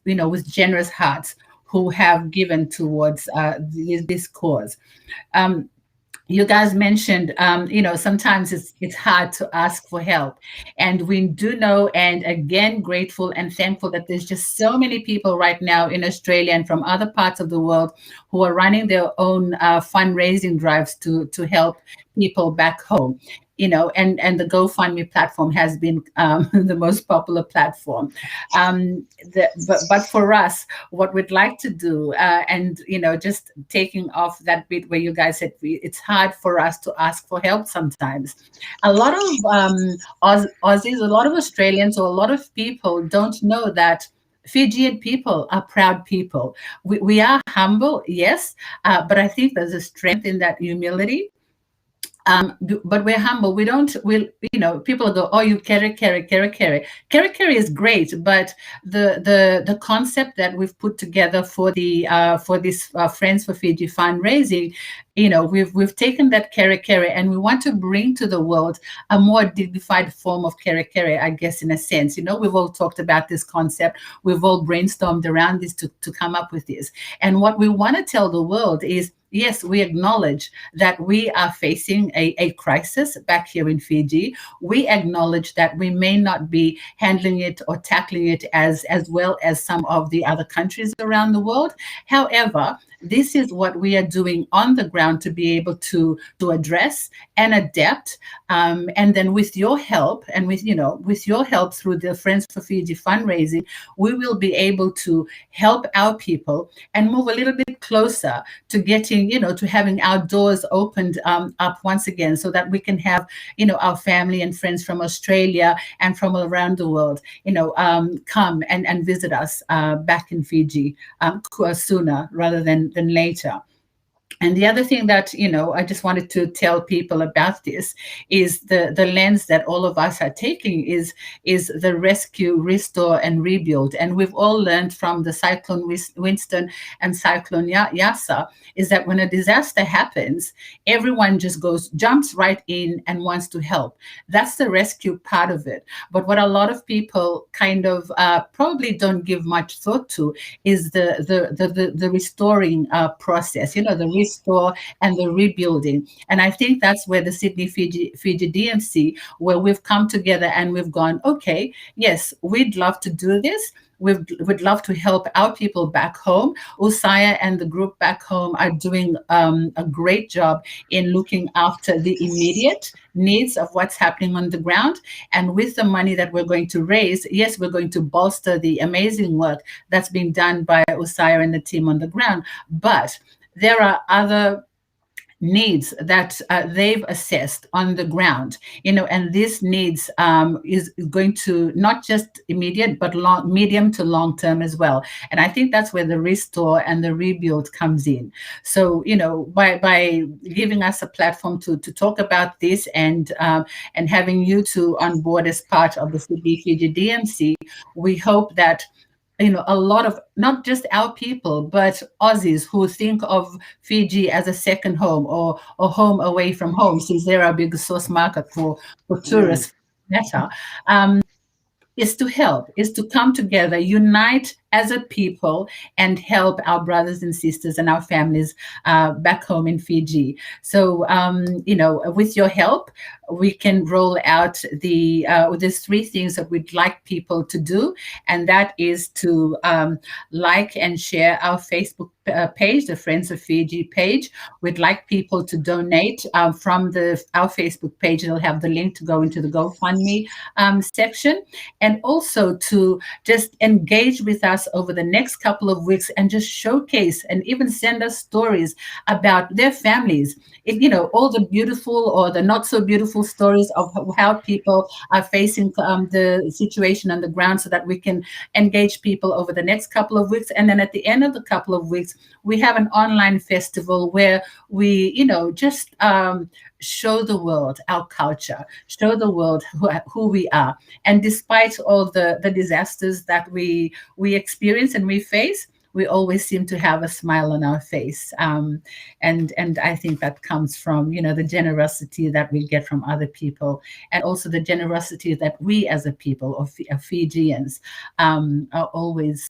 with generous hearts who have given towards this cause. You guys mentioned, sometimes it's hard to ask for help. And we do know, and again, grateful and thankful that there's just so many people right now in Australia and from other parts of the world who are running their own fundraising drives to help people back home. And the GoFundMe platform has been the most popular platform. But for us, what we'd like to do, just taking off that bit where you guys said it's hard for us to ask for help sometimes. A lot of Aussies, a lot of Australians, or a lot of people don't know that Fijian people are proud people. We are humble, yes, but I think there's a strength in that humility. But we're humble. People go, oh, you carry. Carry is great, but the concept that we've put together for this Friends for Fiji fundraising, we've taken that carry, and we want to bring to the world a more dignified form of carry, I guess, in a sense. We've all talked about this concept. We've all brainstormed around this to come up with this. And what we want to tell the world is, yes, we acknowledge that we are facing a crisis back here in Fiji. We acknowledge that we may not be handling it or tackling it as well as some of the other countries around the world. However, this is what we are doing on the ground to be able to address and adapt. And then with your help, and with your help through the Friends for Fiji fundraising, we will be able to help our people and move a little bit closer to getting, to having our doors opened up once again, so that we can have, our family and friends from Australia and from around the world, come and visit us back in Fiji sooner rather than later. And the other thing that, I just wanted to tell people about this is the lens that all of us are taking is the rescue, restore, and rebuild. And we've all learned from the Cyclone Winston and Cyclone Yasa is that when a disaster happens, everyone just jumps right in and wants to help. That's the rescue part of it. But what a lot of people kind of probably don't give much thought to is the restoring process, the restore and the rebuilding. And I think that's where the Sydney Fiji DMC, where we've come together and we've gone, okay, yes, we'd love to do this. We'd love to help our people back home. Usaya and the group back home are doing a great job in looking after the immediate needs of what's happening on the ground. And with the money that we're going to raise, yes, we're going to bolster the amazing work that's being done by Usaya and the team on the ground. But there are other needs that they've assessed on the ground, and this needs is going to not just immediate, but medium to long term as well. And I think that's where the restore and the rebuild comes in. So, by giving us a platform to talk about this and having you two on board as part of the Sydney Fiji DMC, we hope that a lot of not just our people, but Aussies who think of Fiji as a second home or home away from home, since they're our biggest source market for tourists matter, is to help, is to come together, unite as a people, and help our brothers and sisters and our families back home in Fiji. So, with your help, we can roll out there's 3 things that we'd like people to do, and that is to like and share our Facebook page, the Friends of Fiji page. We'd like people to donate from our Facebook page. It'll have the link to go into the GoFundMe section, and also to just engage with us over the next couple of weeks and just showcase and even send us stories about their families. All the beautiful or the not so beautiful stories of how people are facing the situation on the ground, so that we can engage people over the next couple of weeks. And then at the end of the couple of weeks, we have an online festival where we, just show the world our culture, show the world who we are. And despite all the disasters that we experience and we face, we always seem to have a smile on our face. And I think that comes from, the generosity that we get from other people, and also the generosity that we as a people of Fijians are always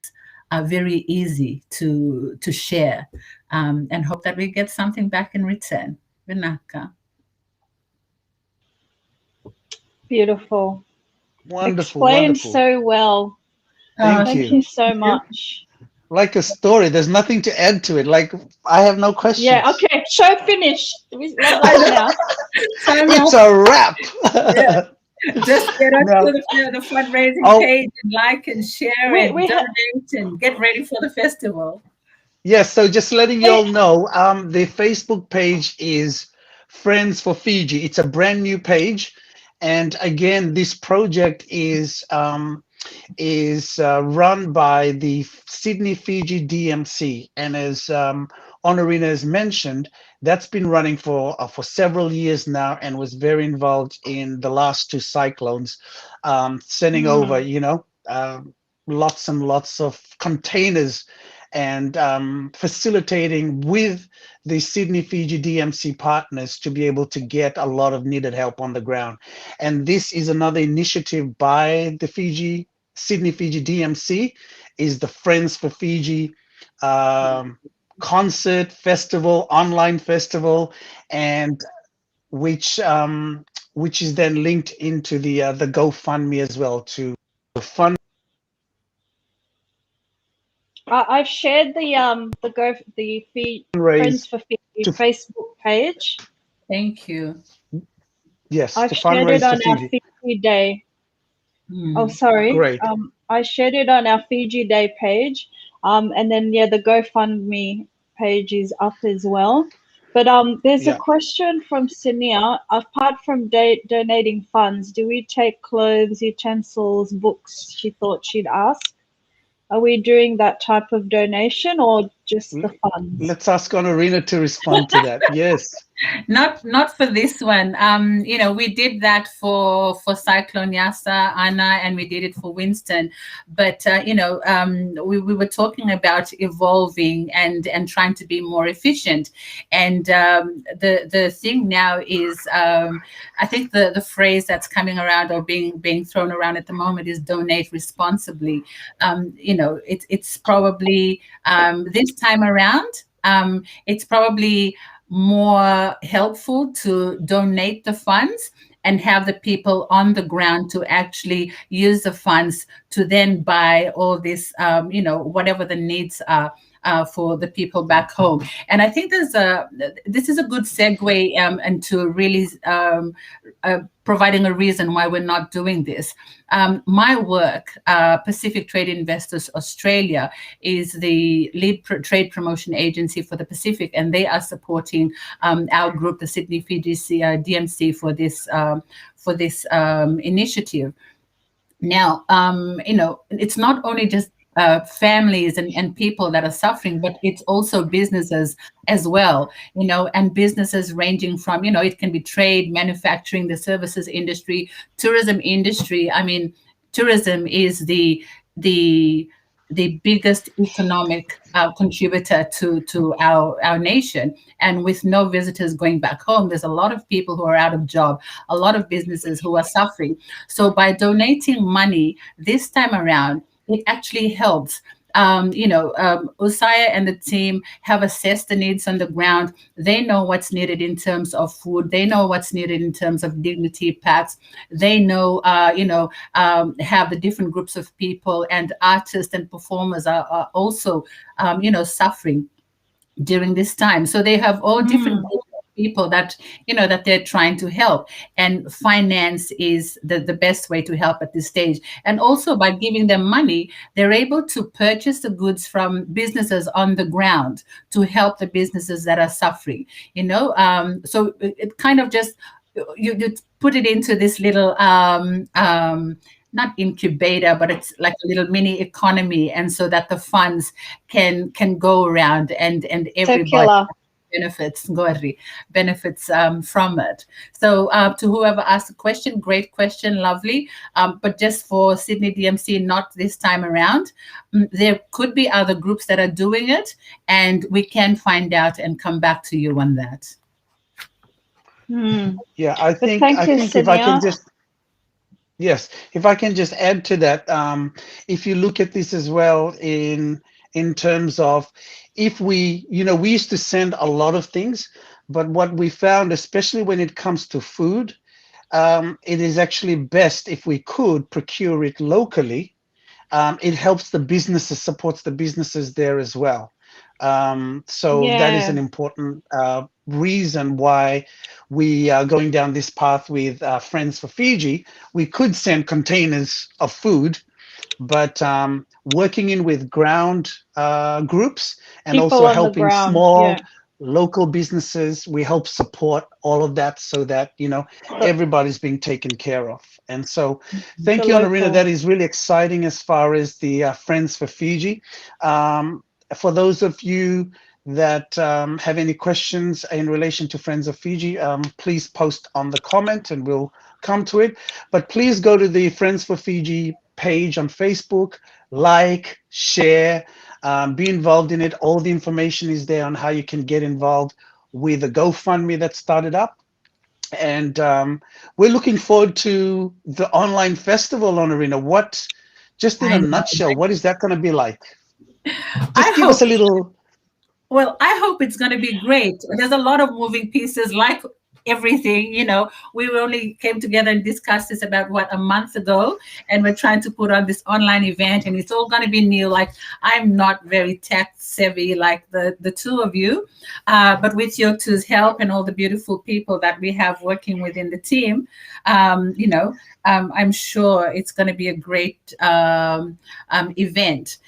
very easy to share, and hope that we get something back in return. Vinaka. Beautiful. Wonderful, Explained wonderful. so well. Thank you so much. Like a story, there's nothing to add to it. Like, I have no questions. Yeah, okay, show finished. Now. It's a wrap. Yeah. Just get on to the fundraising page and like and share and donate and get ready for the festival. Yes, so just letting you all know, the Facebook page is Friends for Fiji. It's a brand new page. And again, this project is run by the Sydney Fiji DMC. And as Honorina has mentioned, that's been running for several years now, and was very involved in the last 2 cyclones, sending over, lots and lots of containers, and facilitating with the Sydney Fiji DMC partners to be able to get a lot of needed help on the ground. And this is another initiative by the Sydney Fiji DMC, is the Friends for Fiji concert festival, online festival, and which is then linked into the GoFundMe as well to fund. I've shared the Friends Fundraise for Fiji to Facebook page. Thank you. yes, I've to shared it fundraise to on our Fiji. Fiji Day. Oh, Hmm. sorry. Great. I shared it on our Fiji Day page. And then yeah, the GoFundMe page is up as well. But there's a Yeah. question from Sania. Apart from donating funds, do we take clothes, utensils, books? She thought she'd ask. Are we doing that type of donation or just the L- funds? Let's ask Honorina to respond to that. Yes. Not for this one. We did that for Cyclone Yasa, Anna, and we did it for Winston. But we were talking about evolving and trying to be more efficient. And the thing now is, I think the phrase that's coming around or being thrown around at the moment is donate responsibly. It's probably this time around. It's probably more helpful to donate the funds and have the people on the ground to actually use the funds to then buy all this, whatever the needs are. For the people back home, and I think this is a good segue into really providing a reason why we're not doing this. My work, Pacific Trade Investors Australia, is the lead trade promotion agency for the Pacific, and they are supporting our group, the Sydney Fiji DMC, for this initiative. Now, it's not only just families and people that are suffering, but it's also businesses as well, and businesses ranging from, it can be trade, manufacturing, the services industry, tourism industry. I mean, tourism is the biggest economic contributor to our nation. And with no visitors going back home, there's a lot of people who are out of job, a lot of businesses who are suffering. So by donating money this time around, it actually helps. Usaya and the team have assessed the needs on the ground. They know what's needed in terms of food. They know what's needed in terms of dignity packs. They know, have the different groups of people, and artists and performers are also, suffering during this time. So they have all different Mm. groups of people that they're trying to help, and finance is the best way to help at this stage. And also by giving them money, they're able to purchase the goods from businesses on the ground to help the businesses that are suffering. So it kind of just, you put it into this little not incubator, but it's like a little mini economy, and so that the funds can go around, and everybody Circular. benefits from it. So to whoever asked the question, great question, lovely. But just for Sydney DMC, not this time around. There could be other groups that are doing it, and we can find out and come back to you on that. Yeah, I But think thank I you, think if I can Sania. just yes, if I can just add to that, if you look at this as well in terms of if we used to send a lot of things, but what we found, especially when it comes to food, it is actually best if we could procure it locally. It helps the businesses, supports the businesses there as well. So that is Yeah. an important reason why we are going down this path with Friends for Fiji. We could send containers of food, but working in with ground groups and People also on the helping ground. small Yeah. local businesses, we help support all of that so that The, everybody's being taken care of. And so the thank you, Honorina. That local. is really exciting as far as the Friends for Fiji. For those of you that have any questions in relation to Friends of Fiji, please post on the comment and we'll come to it. But please go to the Friends for Fiji page on Facebook, like, share, be involved in it. All the information is there on how you can get involved with the GoFundMe that started up. And we're looking forward to the online festival, Honorina. Just in I a know. nutshell, what is that going to be like? I Just give us hope a little. Well, I hope it's going to be great. There's a lot of moving pieces, like everything. We only came together and discussed this about a month ago, and we're trying to put on this online event, and it's all going to be new. Like, I'm not very tech savvy like the two of you, but with your two's help and all the beautiful people that we have working within the team, I'm sure it's going to be a great event.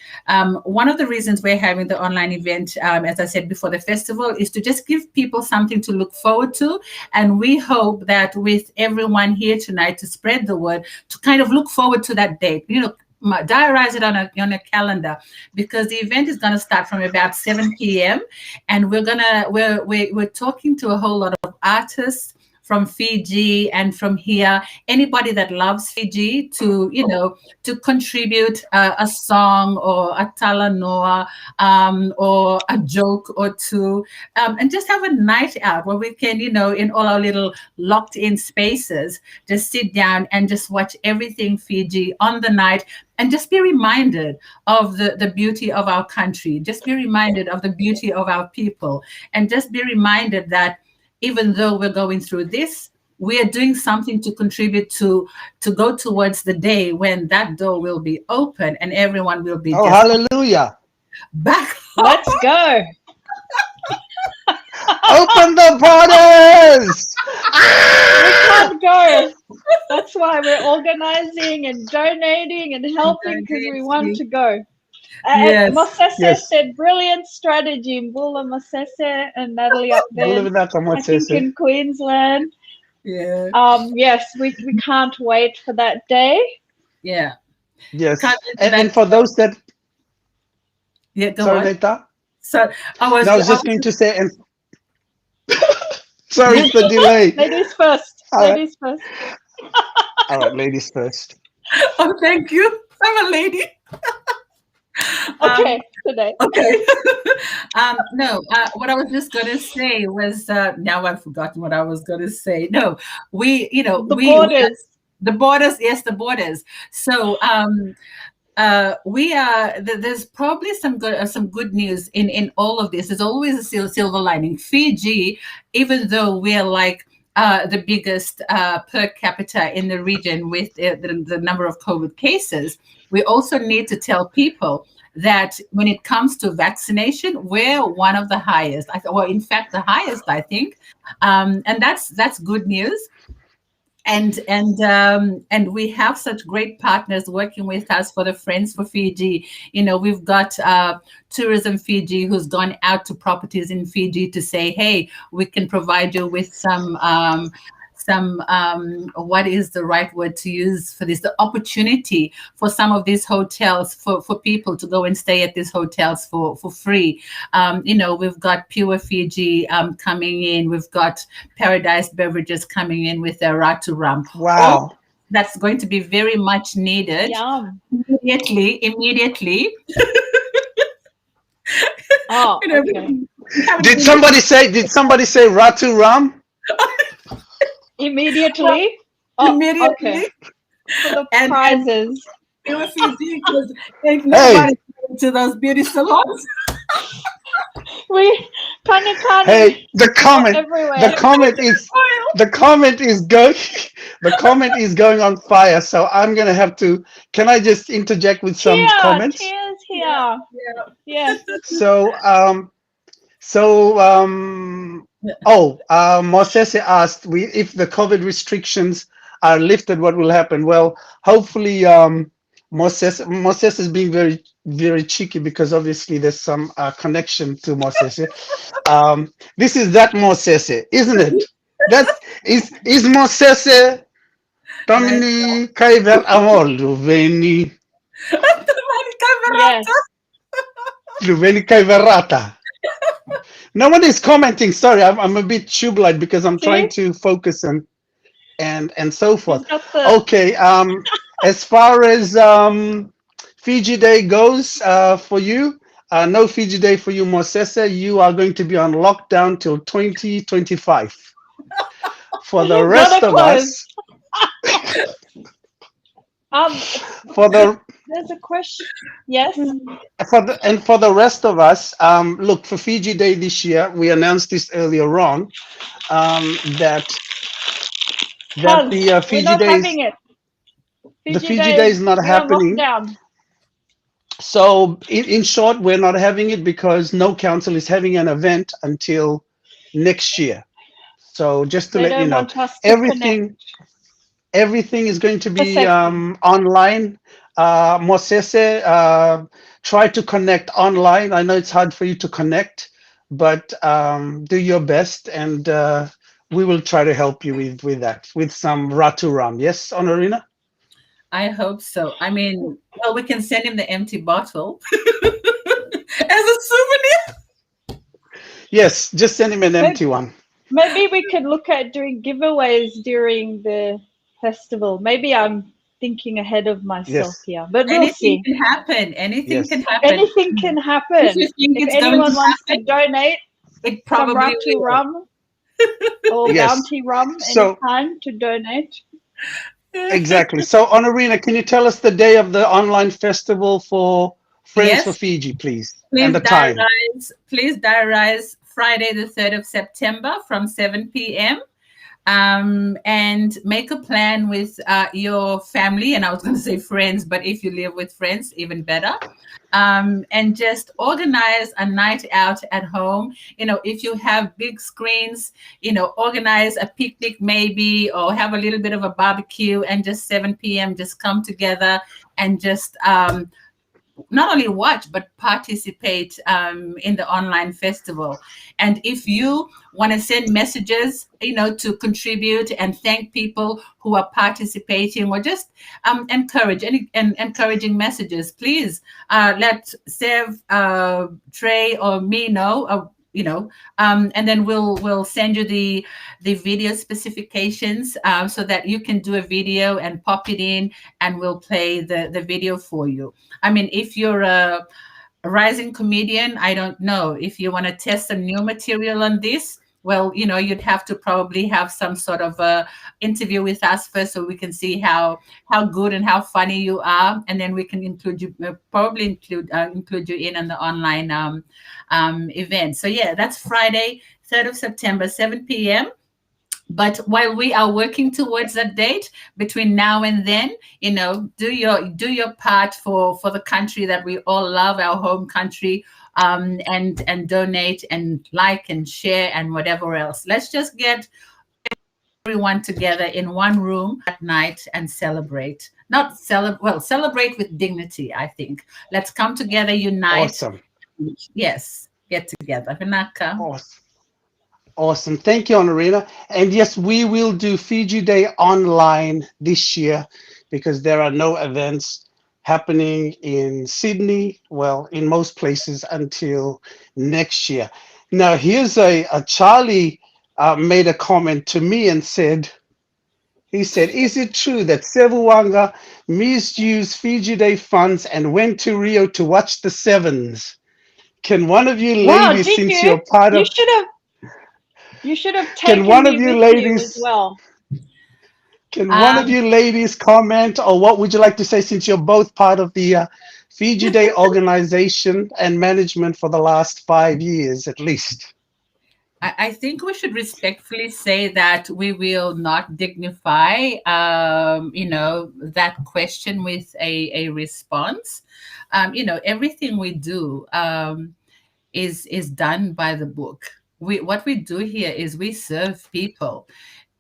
One of the reasons we're having the online event, as I said before the festival, is to just give people something to look forward to. And we hope that with everyone here tonight to spread the word, to kind of look forward to that date, diarize it on a calendar, because the event is going to start from about 7 p.m. and we're talking to a whole lot of artists from Fiji and from here, anybody that loves Fiji to contribute a song or a talanoa or a joke or two, and just have a night out where we can, in all our little locked in spaces, just sit down and just watch everything Fiji on the night, and just be reminded of the beauty of our country, just be reminded of the beauty of our people, and just be reminded that even though we're going through this, we are doing something to contribute to go towards the day when that door will be open and everyone will be hallelujah, back. Let's go. Open the borders. We can't go. That's why we're organizing and donating and helping, because we want to go. Yes. Mosese said, brilliant strategy. Mbula Mosese and Natalie up there, I think in Queensland. Yeah. Yes, we can't wait for that day. Yeah. Yes. And for those that... Yeah, go sorry, on. Neta? So I was just going to say... And sorry for the delay. Ladies first. Ladies first. All right, ladies first. Oh, thank you. I'm a lady. Okay, today. Okay. No, what I was just going to say was, now I've forgotten what I was going to say. No, borders. The borders, yes, the borders. So we are, there's probably some good news in all of this. There's always a silver lining. Fiji, even though we're like the biggest per capita in the region with the number of COVID cases, we also need to tell people that when it comes to vaccination, we're one of the highest. In fact, the highest, I think, and that's good news. And we have such great partners working with us for the Friends for Fiji. We've got Tourism Fiji, who's gone out to properties in Fiji to say, hey, we can provide you with some what is the right word to use for this? The opportunity for some of these hotels for people to go and stay at these hotels for free. We've got Pure Fiji coming in. We've got Paradise Beverages coming in with their Ratu Rum. Wow. That's going to be very much needed. Yum. Immediately. Oh, okay. Did somebody say Ratu Rum? Immediately. Okay. For the prizes. Pure Fiji, because nobody to those beauty salons. Hey, the comment is going on fire. So I'm gonna have to. Can I just interject with some comments? Cheers here. Yeah. Mosese asked, if the COVID restrictions are lifted, what will happen? Well, hopefully, Mosese is being very, very cheeky, because obviously there's some connection to Mosese. This is that Mosese, isn't it? That is Mosese. Domini Kaiver Amol, Luveni. Yes. Luveni Kaiverata. No one is commenting. Sorry, I'm a bit tube-light because I'm trying to focus and so forth. Okay. As far as Fiji Day goes, for you, no Fiji Day for you, Mosese. You are going to be on lockdown till 2025. For the rest of us, there's a question. Yes. For the rest of us, look, for Fiji Day this year, we announced this earlier on, that Cuz the we're Fiji not Days, having it. the Fiji Fiji Day Day is is not we're on happening. lockdown. So in short, we're not having it because no council is having an event until next year. So just to They let you don't know, want us to connect. everything is going to be Safety. online. Mosese, try to connect online. I know it's hard for you to connect, but do your best, and we will try to help you with that, with some Ratu Ram. Yes, Honorina? I hope so. I mean, well, we can send him the empty bottle as a souvenir. Yes, just send him an Maybe, empty one. maybe we could look at doing giveaways during the festival. Maybe I'm thinking ahead of myself Yes, here, but we'll Anything see. can happen. Anything can yes, happen. Anything can If you happen. think If it's going to anyone wants to happen, donate it some probably Ratu will. rum or yes. Bounty rum So anytime to donate. exactly. So Honorina, can you tell us the day of the online festival for Friends for Yes, Fiji, please, and please the time? diarize. Please diarize Friday, the 3rd of September from 7 p.m. And make a plan with your family. And I was going to say friends, but if you live with friends, even better. And just organize a night out at home. You know, if you have big screens, you know, organize a picnic maybe, or have a little bit of a barbecue, and just 7 p.m. just come together and just not only watch but participate in the online festival. And if you want to send messages, you know, to contribute and thank people who are participating, or just encourage any and encouraging messages, please let Sev, Trey, or me know. And then we'll send you the video specifications, so that you can do a video and pop it in, and we'll play the video for you. I mean, if you're a rising comedian, I don't know if you want to test some new material on this. Well, you know, you'd have to probably have some sort of a interview with us first, so we can see how good and how funny you are, and then we can include you, probably include you in on the online event. So yeah, that's Friday, 3rd of September, 7 p.m. But while we are working towards that date, between now and then, you know, do your part for the country that we all love, our home country, and donate and like and share and whatever else. Let's just get everyone together in one room at night and celebrate. Not celebrate, well, celebrate with dignity, I think. Let's come together, unite. Awesome. Yes, get together. Vinaka. Awesome. Awesome. Thank you, Honorina. And yes, we will do Fiji Day online this year because there are no events happening in Sydney, well, in most places until next year. Now, here's a Charlie made a comment to me and said, he said, is it true that Sevu Waqa misused Fiji Day funds and went to Rio to watch the Sevens? Can one of you Wow, ladies, did since you? you're part of, You should have can taken one of me you with you as ladies, well. can one of Um, you ladies comment, or what would you like to say since you're both part of the Fiji Day organization and management for the last 5 years at least? I think we should respectfully say that we will not dignify, that question with a response. Everything we do is done by the book. What we do here is we serve people.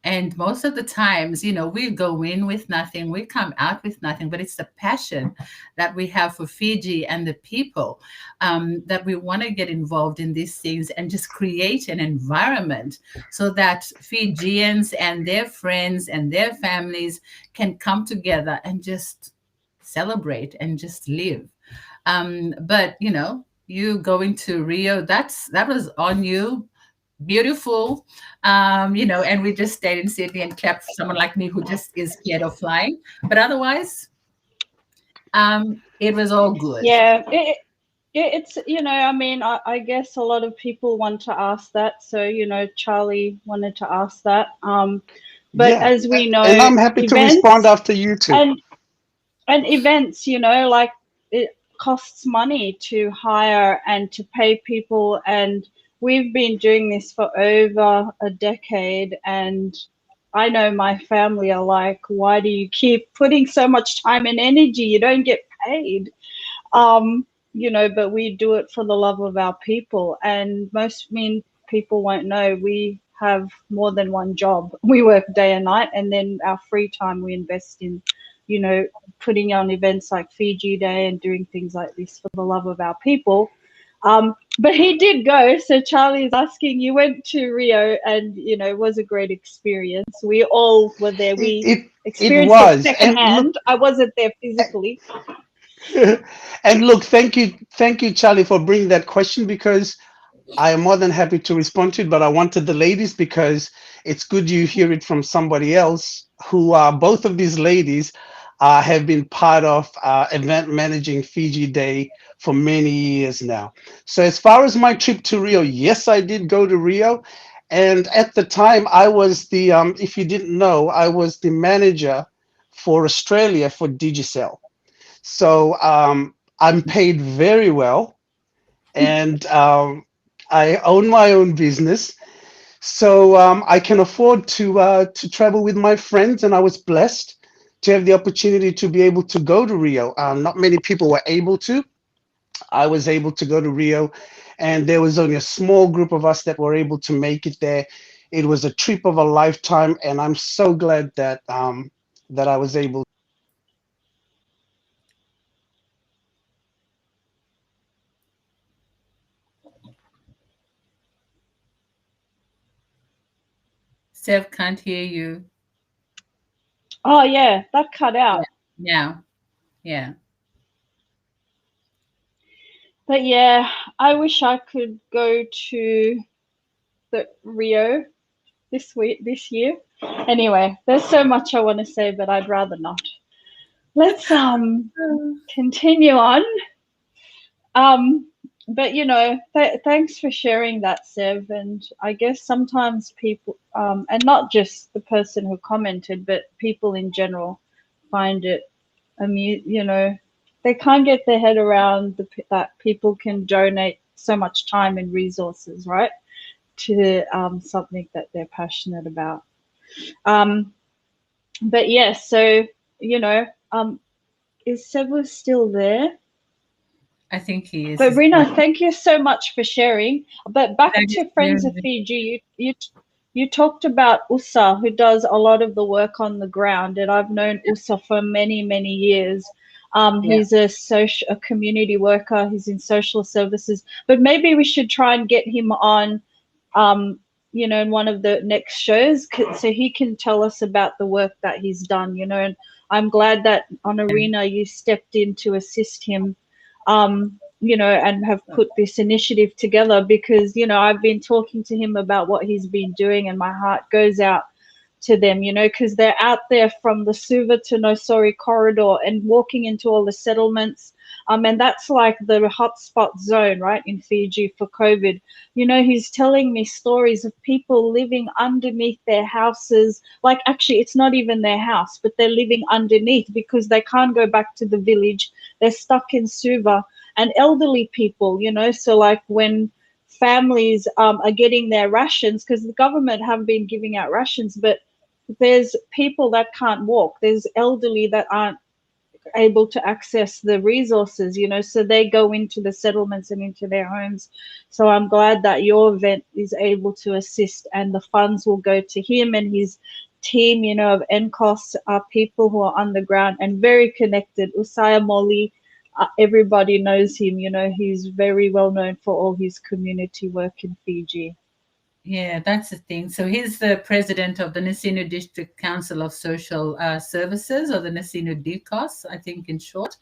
And most of the times, you know, we go in with nothing, we come out with nothing, but it's the passion that we have for Fiji and the people, that we want to get involved in these things and just create an environment so that Fijians and their friends and their families can come together and just celebrate and just live. But, you know, you going to Rio, that was on you. Beautiful, and we just stayed in Sydney and clapped for someone like me who just is scared of flying. But otherwise, it was all good. Yeah, it's, I mean, I guess a lot of people want to ask that. So, Charlie wanted to ask that. But Yeah, as we and know, I'm happy to respond events after you two. and And events, like it costs money to hire and to pay people. And we've been doing this for over a decade. And I know my family are like, why do you keep putting so much time and energy? You don't get paid. But we do it for the love of our people. And most people won't know we have more than one job. We work day and night, and then our free time we invest in, putting on events like Fiji Day and doing things like this for the love of our people. But he did go. So Charlie is asking, you went to Rio and, it was a great experience. We all were there. We It experienced it was. And look, secondhand. I wasn't there physically. and look, thank you, Charlie, for bringing that question, because I am more than happy to respond to it. But I wanted the ladies, because it's good you hear it from somebody else who are both of these ladies have been part of event managing Fiji Day for many years now. So as far as my trip to Rio, yes, I did go to Rio. And at the time, I was the, if you didn't know, I was the manager for Australia for Digicel. So I'm paid very well, and I own my own business, so I can afford to travel with my friends, and I was blessed to have the opportunity to be able to go to Rio. Not many people were able to. I was able to go to Rio, and there was only a small group of us that were able to make it there. It was a trip of a lifetime, and I'm so glad that that I was able. Steph can't hear you. Oh, yeah, that cut out. Yeah. Yeah. But yeah, I wish I could go to the Rio this year. Anyway, there's so much I want to say, but I'd rather not. Let's continue on. But thanks for sharing that, Sev. And I guess sometimes people, and not just the person who commented, but people in general, find it they can't get their head around that people can donate so much time and resources, right, to something that they're passionate about. But yes, so is Sevu still there? I think he is. But Rina, thank you so much for sharing. But back to Friends of Yeah. Fiji, you talked about Usa, who does a lot of the work on the ground, and I've known Usa for many years. He's a community worker. He's in social services. But maybe we should try and get him on, in one of the next shows, so he can tell us about the work that he's done. And I'm glad that on Arena you stepped in to assist him. And have put this initiative together, because, I've been talking to him about what he's been doing, and my heart goes out to them, because they're out there from the Suva to Nosori corridor and walking into all the settlements. And that's like the hotspot zone, right, in Fiji for COVID. He's telling me stories of people living underneath their houses. Like, actually, it's not even their house, but they're living underneath because they can't go back to the village. They're stuck in Suva. And elderly people, so like when families are getting their rations, because the government have been giving out rations, but there's people that can't walk. There's elderly that aren't able to access the resources, so they go into the settlements and into their homes. So I'm glad that your event is able to assist, and the funds will go to him and his team, of NCOS, are people who are on the ground and very connected. Usaya Moli, everybody knows him, he's very well known for all his community work in Fiji. Yeah, that's the thing. So he's the president of the Nasinu District Council of Social Services, or the Nasinu DCOS, I think in short.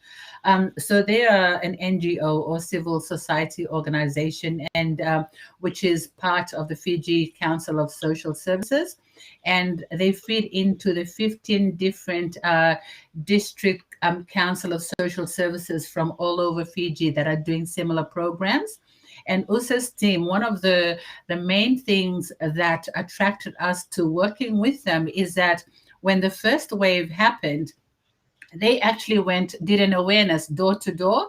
So they are an NGO or civil society organization, and which is part of the Fiji Council of Social Services. And they fit into the 15 different district council of social services from all over Fiji that are doing similar programs. And USA's team, one of the main things that attracted us to working with them is that when the first wave happened, they actually did an awareness door to door,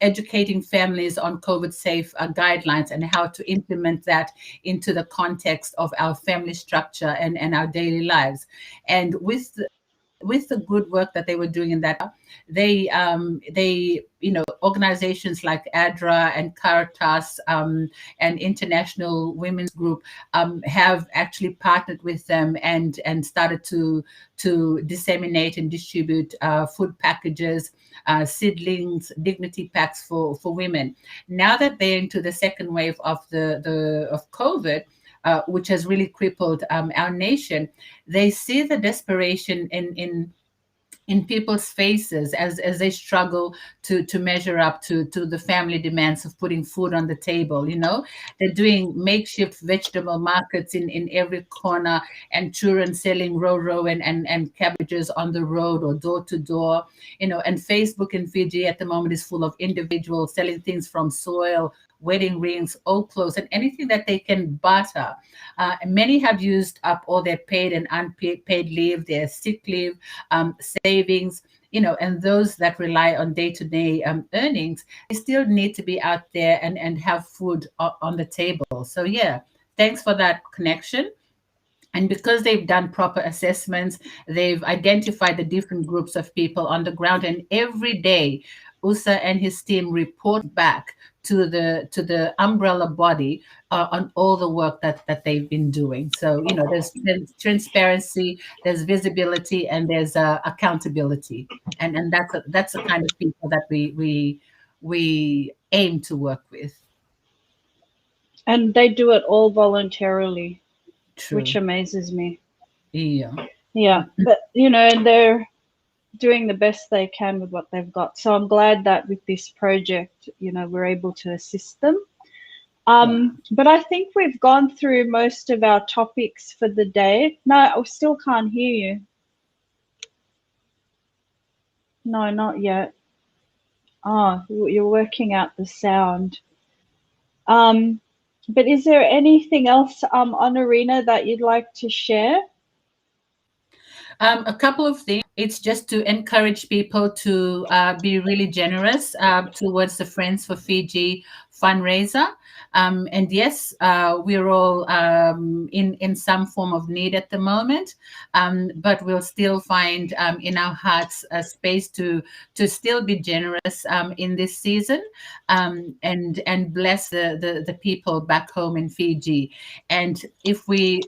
educating families on COVID safe guidelines and how to implement that into the context of our family structure and our daily lives. And with the good work that they were doing in that, they organizations like ADRA and Caritas and International Women's Group have actually partnered with them and started to disseminate and distribute food packages, seedlings, dignity packs for women. Now that they're into the second wave of of COVID, which has really crippled our nation, they see the desperation in people's faces as they struggle to measure up to the family demands of putting food on the table. They're doing makeshift vegetable markets in every corner, and children selling row and cabbages on the road or door to door. And Facebook in Fiji at the moment is full of individuals selling things from soil, wedding rings, old clothes, and anything that they can barter. Many have used up all their paid and unpaid leave, their sick leave, savings, and those that rely on day-to-day earnings, they still need to be out there and have food on the table. So yeah, thanks for that connection. And because they've done proper assessments, they've identified the different groups of people on the ground, and every day Usa and his team report back to the umbrella body on all the work that they've been doing. So there's transparency, there's visibility, and there's accountability, and that's the kind of people that we aim to work with. And they do it all voluntarily. True. Which amazes me. Yeah. But and they're doing the best they can with what they've got. So I'm glad that with this project, we're able to assist them. But I think we've gone through most of our topics for the day. No, I still can't hear you. No, not yet. Oh, you're working out the sound. But is there anything else, Honorina, that you'd like to share? A couple of things. It's just to encourage people to be really generous towards the Friends for Fiji fundraiser. And yes, we're all in some form of need at the moment, but we'll still find in our hearts a space to still be generous in this season, and bless the people back home in Fiji. And if we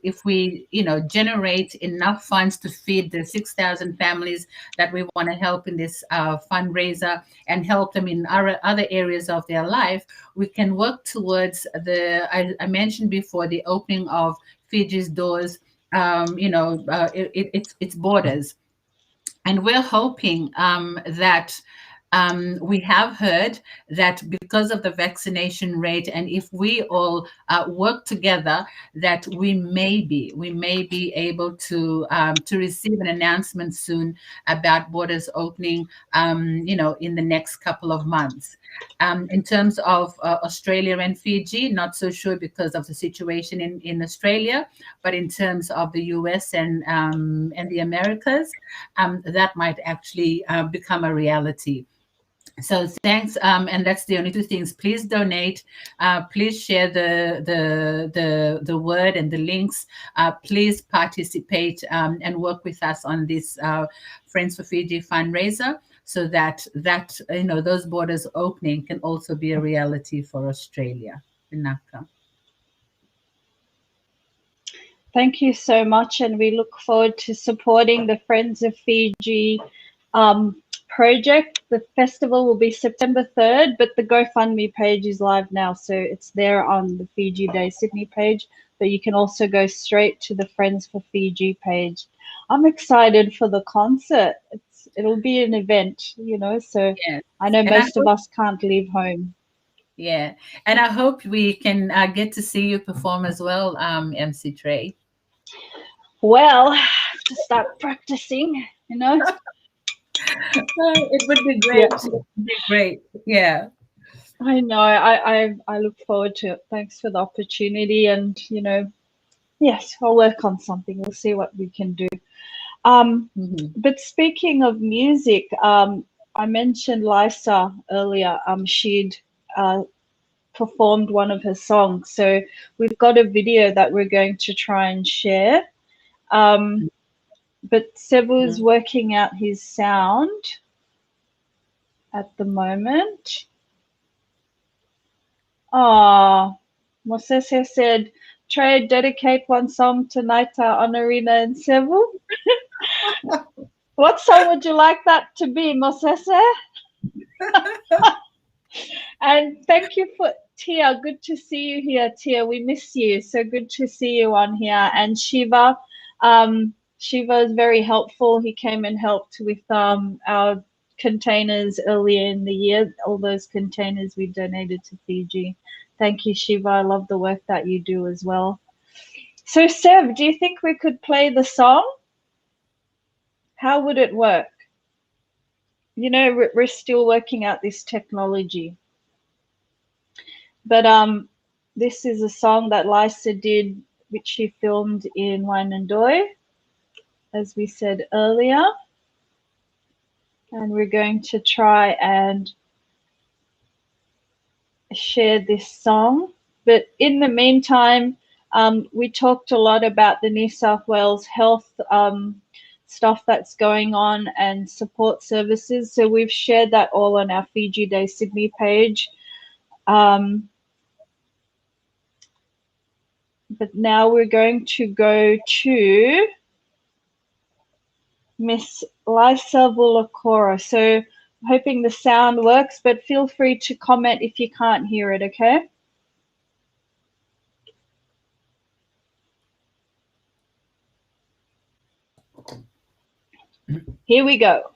generate enough funds to feed the 6,000 families that we want to help in this fundraiser and help them in other areas of their life, we can work towards I mentioned before, the opening of Fiji's doors, its borders. And we're hoping that we have heard that because of the vaccination rate, and if we all work together, that we may be able to receive an announcement soon about borders opening, in the next couple of months. In terms of Australia and Fiji, not so sure because of the situation in Australia, but in terms of the US and the Americas, that might actually become a reality. So thanks, and that's the only two things. Please donate. Please share the word and the links. Please participate and work with us on this Friends for Fiji fundraiser, so that those borders opening can also be a reality for Australia. Vinaka. Thank you so much, and we look forward to supporting the Friends of Fiji project. The festival will be September 3rd, but the GoFundMe page is live now, so it's there on the Fiji Day Sydney page, but you can also go straight to the Friends for Fiji page. I'm excited for the concert. It'll be an event, so yes. I know most of us can't leave home. Yeah, and I hope we can get to see you perform as well, MC Trey. Well, I have to start practicing, It would be great. Yeah. It would be great. Yeah. I know. I look forward to it. Thanks for the opportunity. And, yes, I'll work on something. We'll see what we can do. But speaking of music, I mentioned Lisa earlier. She'd performed one of her songs, so we've got a video that we're going to try and share. But Sevu's working out his sound at the moment. Oh, Mosese said, Trey, dedicate one song to Naita, Honorina, and Sevu. What song would you like that to be, Mosese? And thank you for Tia. Good to see you here, Tia. We miss you. So good to see you on here. And Shiva, Shiva is very helpful. He came and helped with our containers earlier in the year. All those containers we donated to Fiji. Thank you, Shiva. I love the work that you do as well. So, Sev, do you think we could play the song? How would it work? You know, we're still working out this technology. But this is a song that Lisa did, which she filmed in Wyandotte, as we said earlier. And we're going to try and share this song. But in the meantime, we talked a lot about the New South Wales health stuff that's going on and support services. So we've shared that all on our Fiji Day Sydney page. But now we're going to go to Miss Lisa Vulakora. So hoping the sound works, but feel free to comment if you can't hear it, okay? Here we go.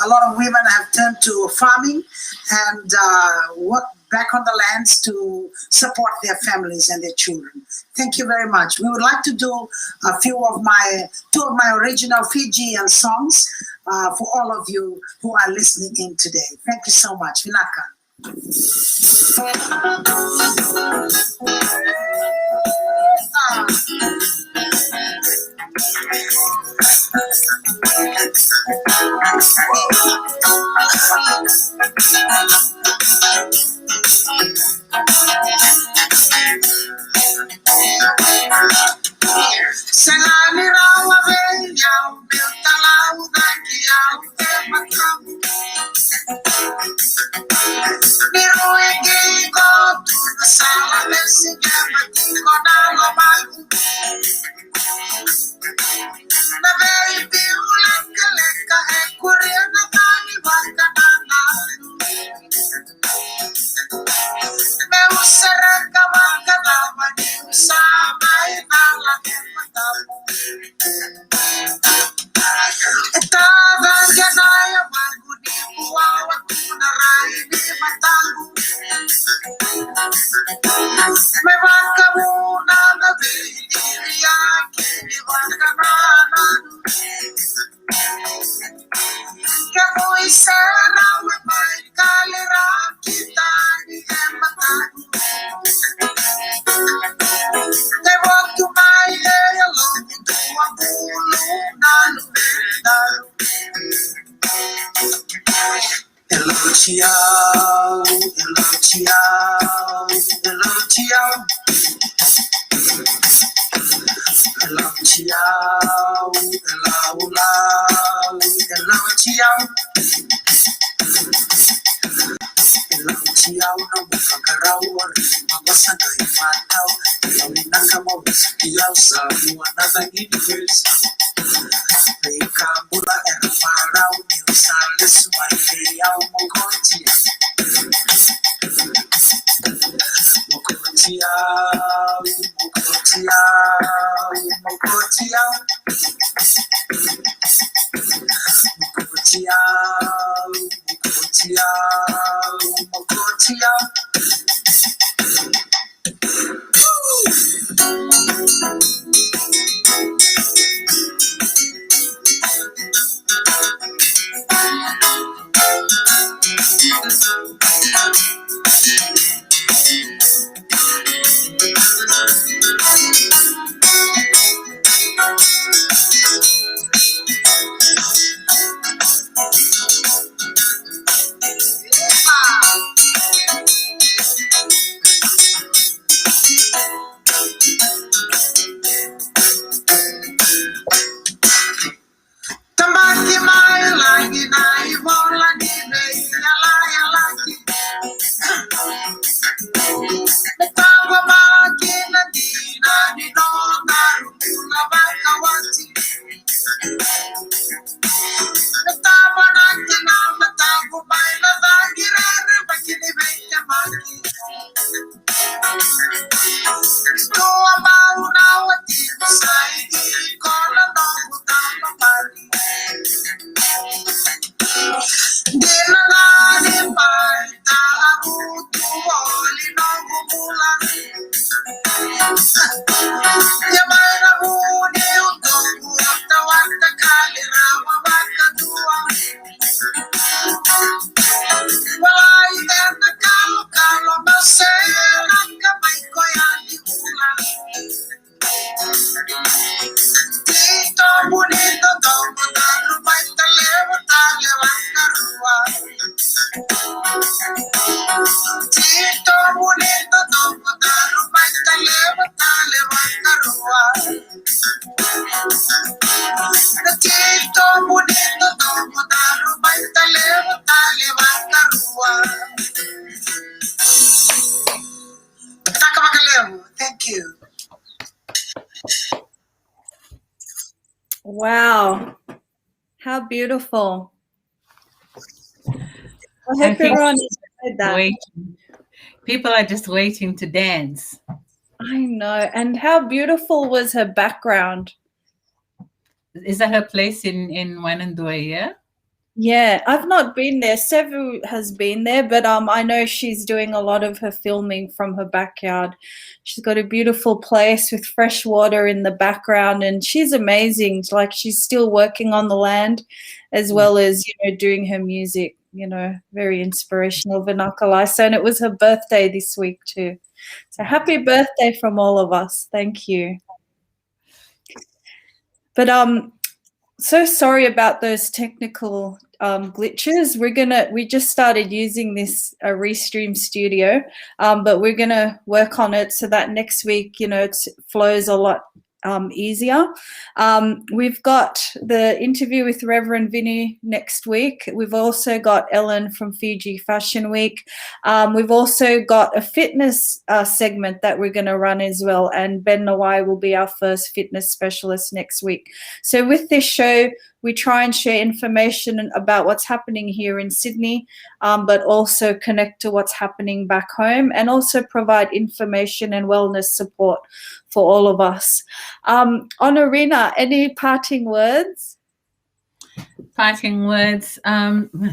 A lot of women have turned to farming and work back on the lands to support their families and their children. Thank you very much. We would like to do two of my original Fijian songs for all of you who are listening in today. Thank you so much. Vinaka. Sangani rawa venyau, VeiTalanoa dakiau te makamu. Niruingi kotu nasala mesinga matiko nalo magu. Na baby ulaka leka kuria na gani wakanana. Me usaraka wakanama ni usama inala matamu. Etada ganaya magu ni buawa kunarai ni matagu. Me wakamuna na vili yake ni wakanana. Que muy será we mai kalera kita ni ematagu. Te voto mai elo tua bulu nalu nalu. Hello ciao, hello ciao, hello ciao. Hello ciao, hello hello ciao. Hello ciao, no mufakarau magosa ngai matau. Hello nakamo ciao sa another universe. Bekambula era farau ni usales mai mokotia. Mokotia, mokotia, mokotia. Mokotia, mokotia, mokotia. Tambaki mai langi nai vola ni nei yala yala ki. Betangwa maki na dina ni no naru na wakawati. Betangwa naki na betangwa mai na dagira bakini benya maki. Tua mau na wati sai kola no utama mari. Dinalani pai tahu tuoli no gumula. Yamana huni utoku tawata kali rawa wakadua. Walai tena kalo masera kamai koyani hula. Tito bonito domo daru tale wakarua. Tito bonito domo daru tale wakarua. Tito bonito domo daru tale wakarua. Taka makaleo. Thank you. Wow. How beautiful. I I hope think everyone enjoyed that. waiting. People are just waiting to dance. I know. And how beautiful was her background? Is that her place in Wanandua, yeah? Yeah, I've not been there. Sevu has been there, but I know she's doing a lot of her filming from her backyard. She's got a beautiful place with fresh water in the background, and she's amazing. Like, she's still working on the land as well as, doing her music, very inspirational, Vanakalai. And it was her birthday this week too. So happy birthday from all of us. Thank you. But so sorry about those technical glitches. We just started using this Restream Studio, but we're gonna work on it so that next week, it flows a lot easier. We've got the interview with Reverend Vinny next week. We've also got Ellen from Fiji Fashion Week. We've also got a fitness segment that we're going to run as well, and Ben Nawai will be our first fitness specialist next week. So with this show, we try and share information about what's happening here in Sydney, but also connect to what's happening back home, and also provide information and wellness support for all of us. Honorina, any parting words? Parting words.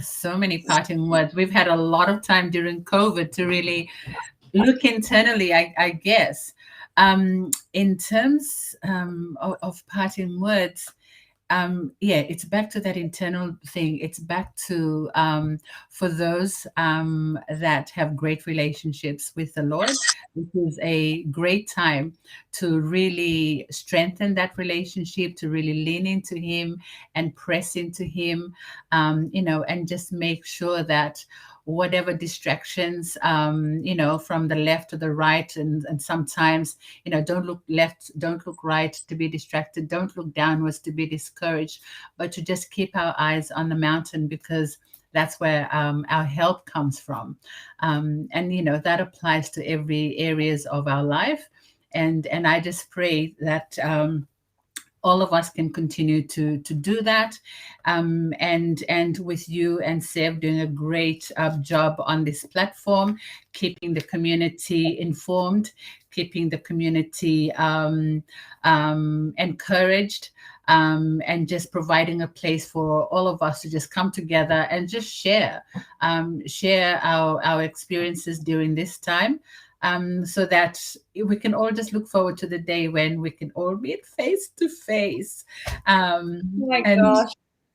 So many parting words. We've had a lot of time during COVID to really look internally, I guess. In terms of parting words, it's back to that internal thing. It's back to for those that have great relationships with the Lord, this is a great time to really strengthen that relationship, to really lean into Him and press into Him, and just make sure that whatever distractions, from the left to the right, and sometimes, don't look left, don't look right to be distracted, don't look downwards to be discouraged, but to just keep our eyes on the mountain, because that's where our help comes from. And that applies to every areas of our life. And I just pray that all of us can continue to do that, and with you and Sev doing a great job on this platform, keeping the community informed, keeping the community encouraged, and just providing a place for all of us to just come together and just share our experiences during this time. So that we can all just look forward to the day when we can all meet face to face. Oh my gosh.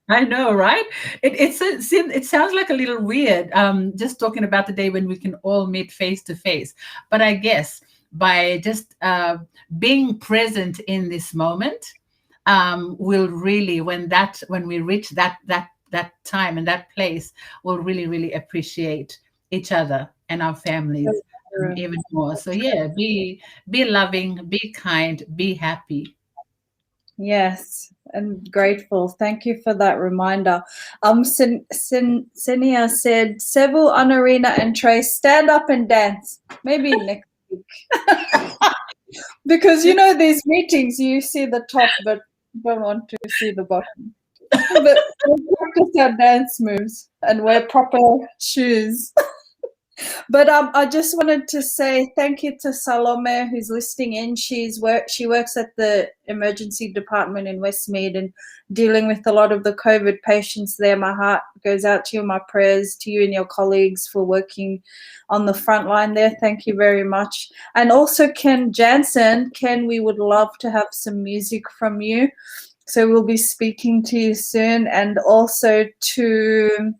I know, right? It sounds like a little weird, just talking about the day when we can all meet face to face. But I guess by just being present in this moment, we'll really, when we reach that time and that place, we'll really, really appreciate each other and our families even more. So be loving, be kind, be happy. Yes, and grateful. Thank you for that reminder. Senia said, Sevu, Honorina, and Trey, stand up and dance. Maybe next week. Because these meetings, you see the top, but you don't want to see the bottom. But we'll practice our dance moves and wear proper shoes. But I just wanted to say thank you to Salome, who's listening in. She works at the emergency department in Westmead and dealing with a lot of the COVID patients there. My heart goes out to you, my prayers to you and your colleagues for working on the front line there. Thank you very much. And also Ken Jansen. Ken, we would love to have some music from you. So we'll be speaking to you soon. And also to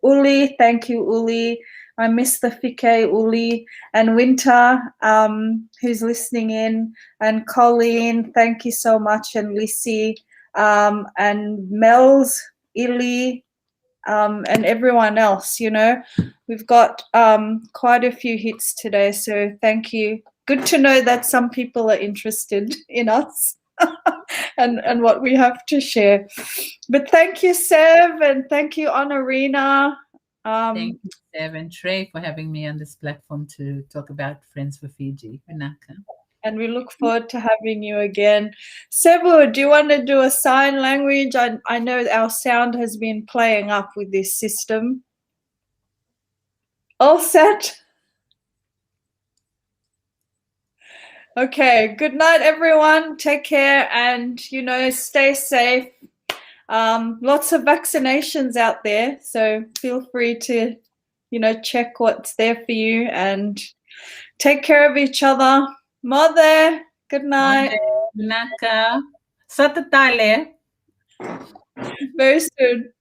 Uli. Thank you, Uli. I miss the Fike, Uli, and Winter, who's listening in, and Colleen, thank you so much, and Lissy, and Mel's, Illy, and everyone else. We've got quite a few hits today, so thank you. Good to know that some people are interested in us and what we have to share. But thank you, Sev, and thank you, Honorina. Thank you, Sev and Trey, for having me on this platform to talk about Friends for Fiji. And we look forward to having you again. Sevu, do you want to do a sign language? I know our sound has been playing up with this system. All set? Okay, good night, everyone. Take care and, stay safe. Lots of vaccinations out there, so feel free to, check what's there for you and take care of each other. Mother, good night. Naka. Satatale. Very soon.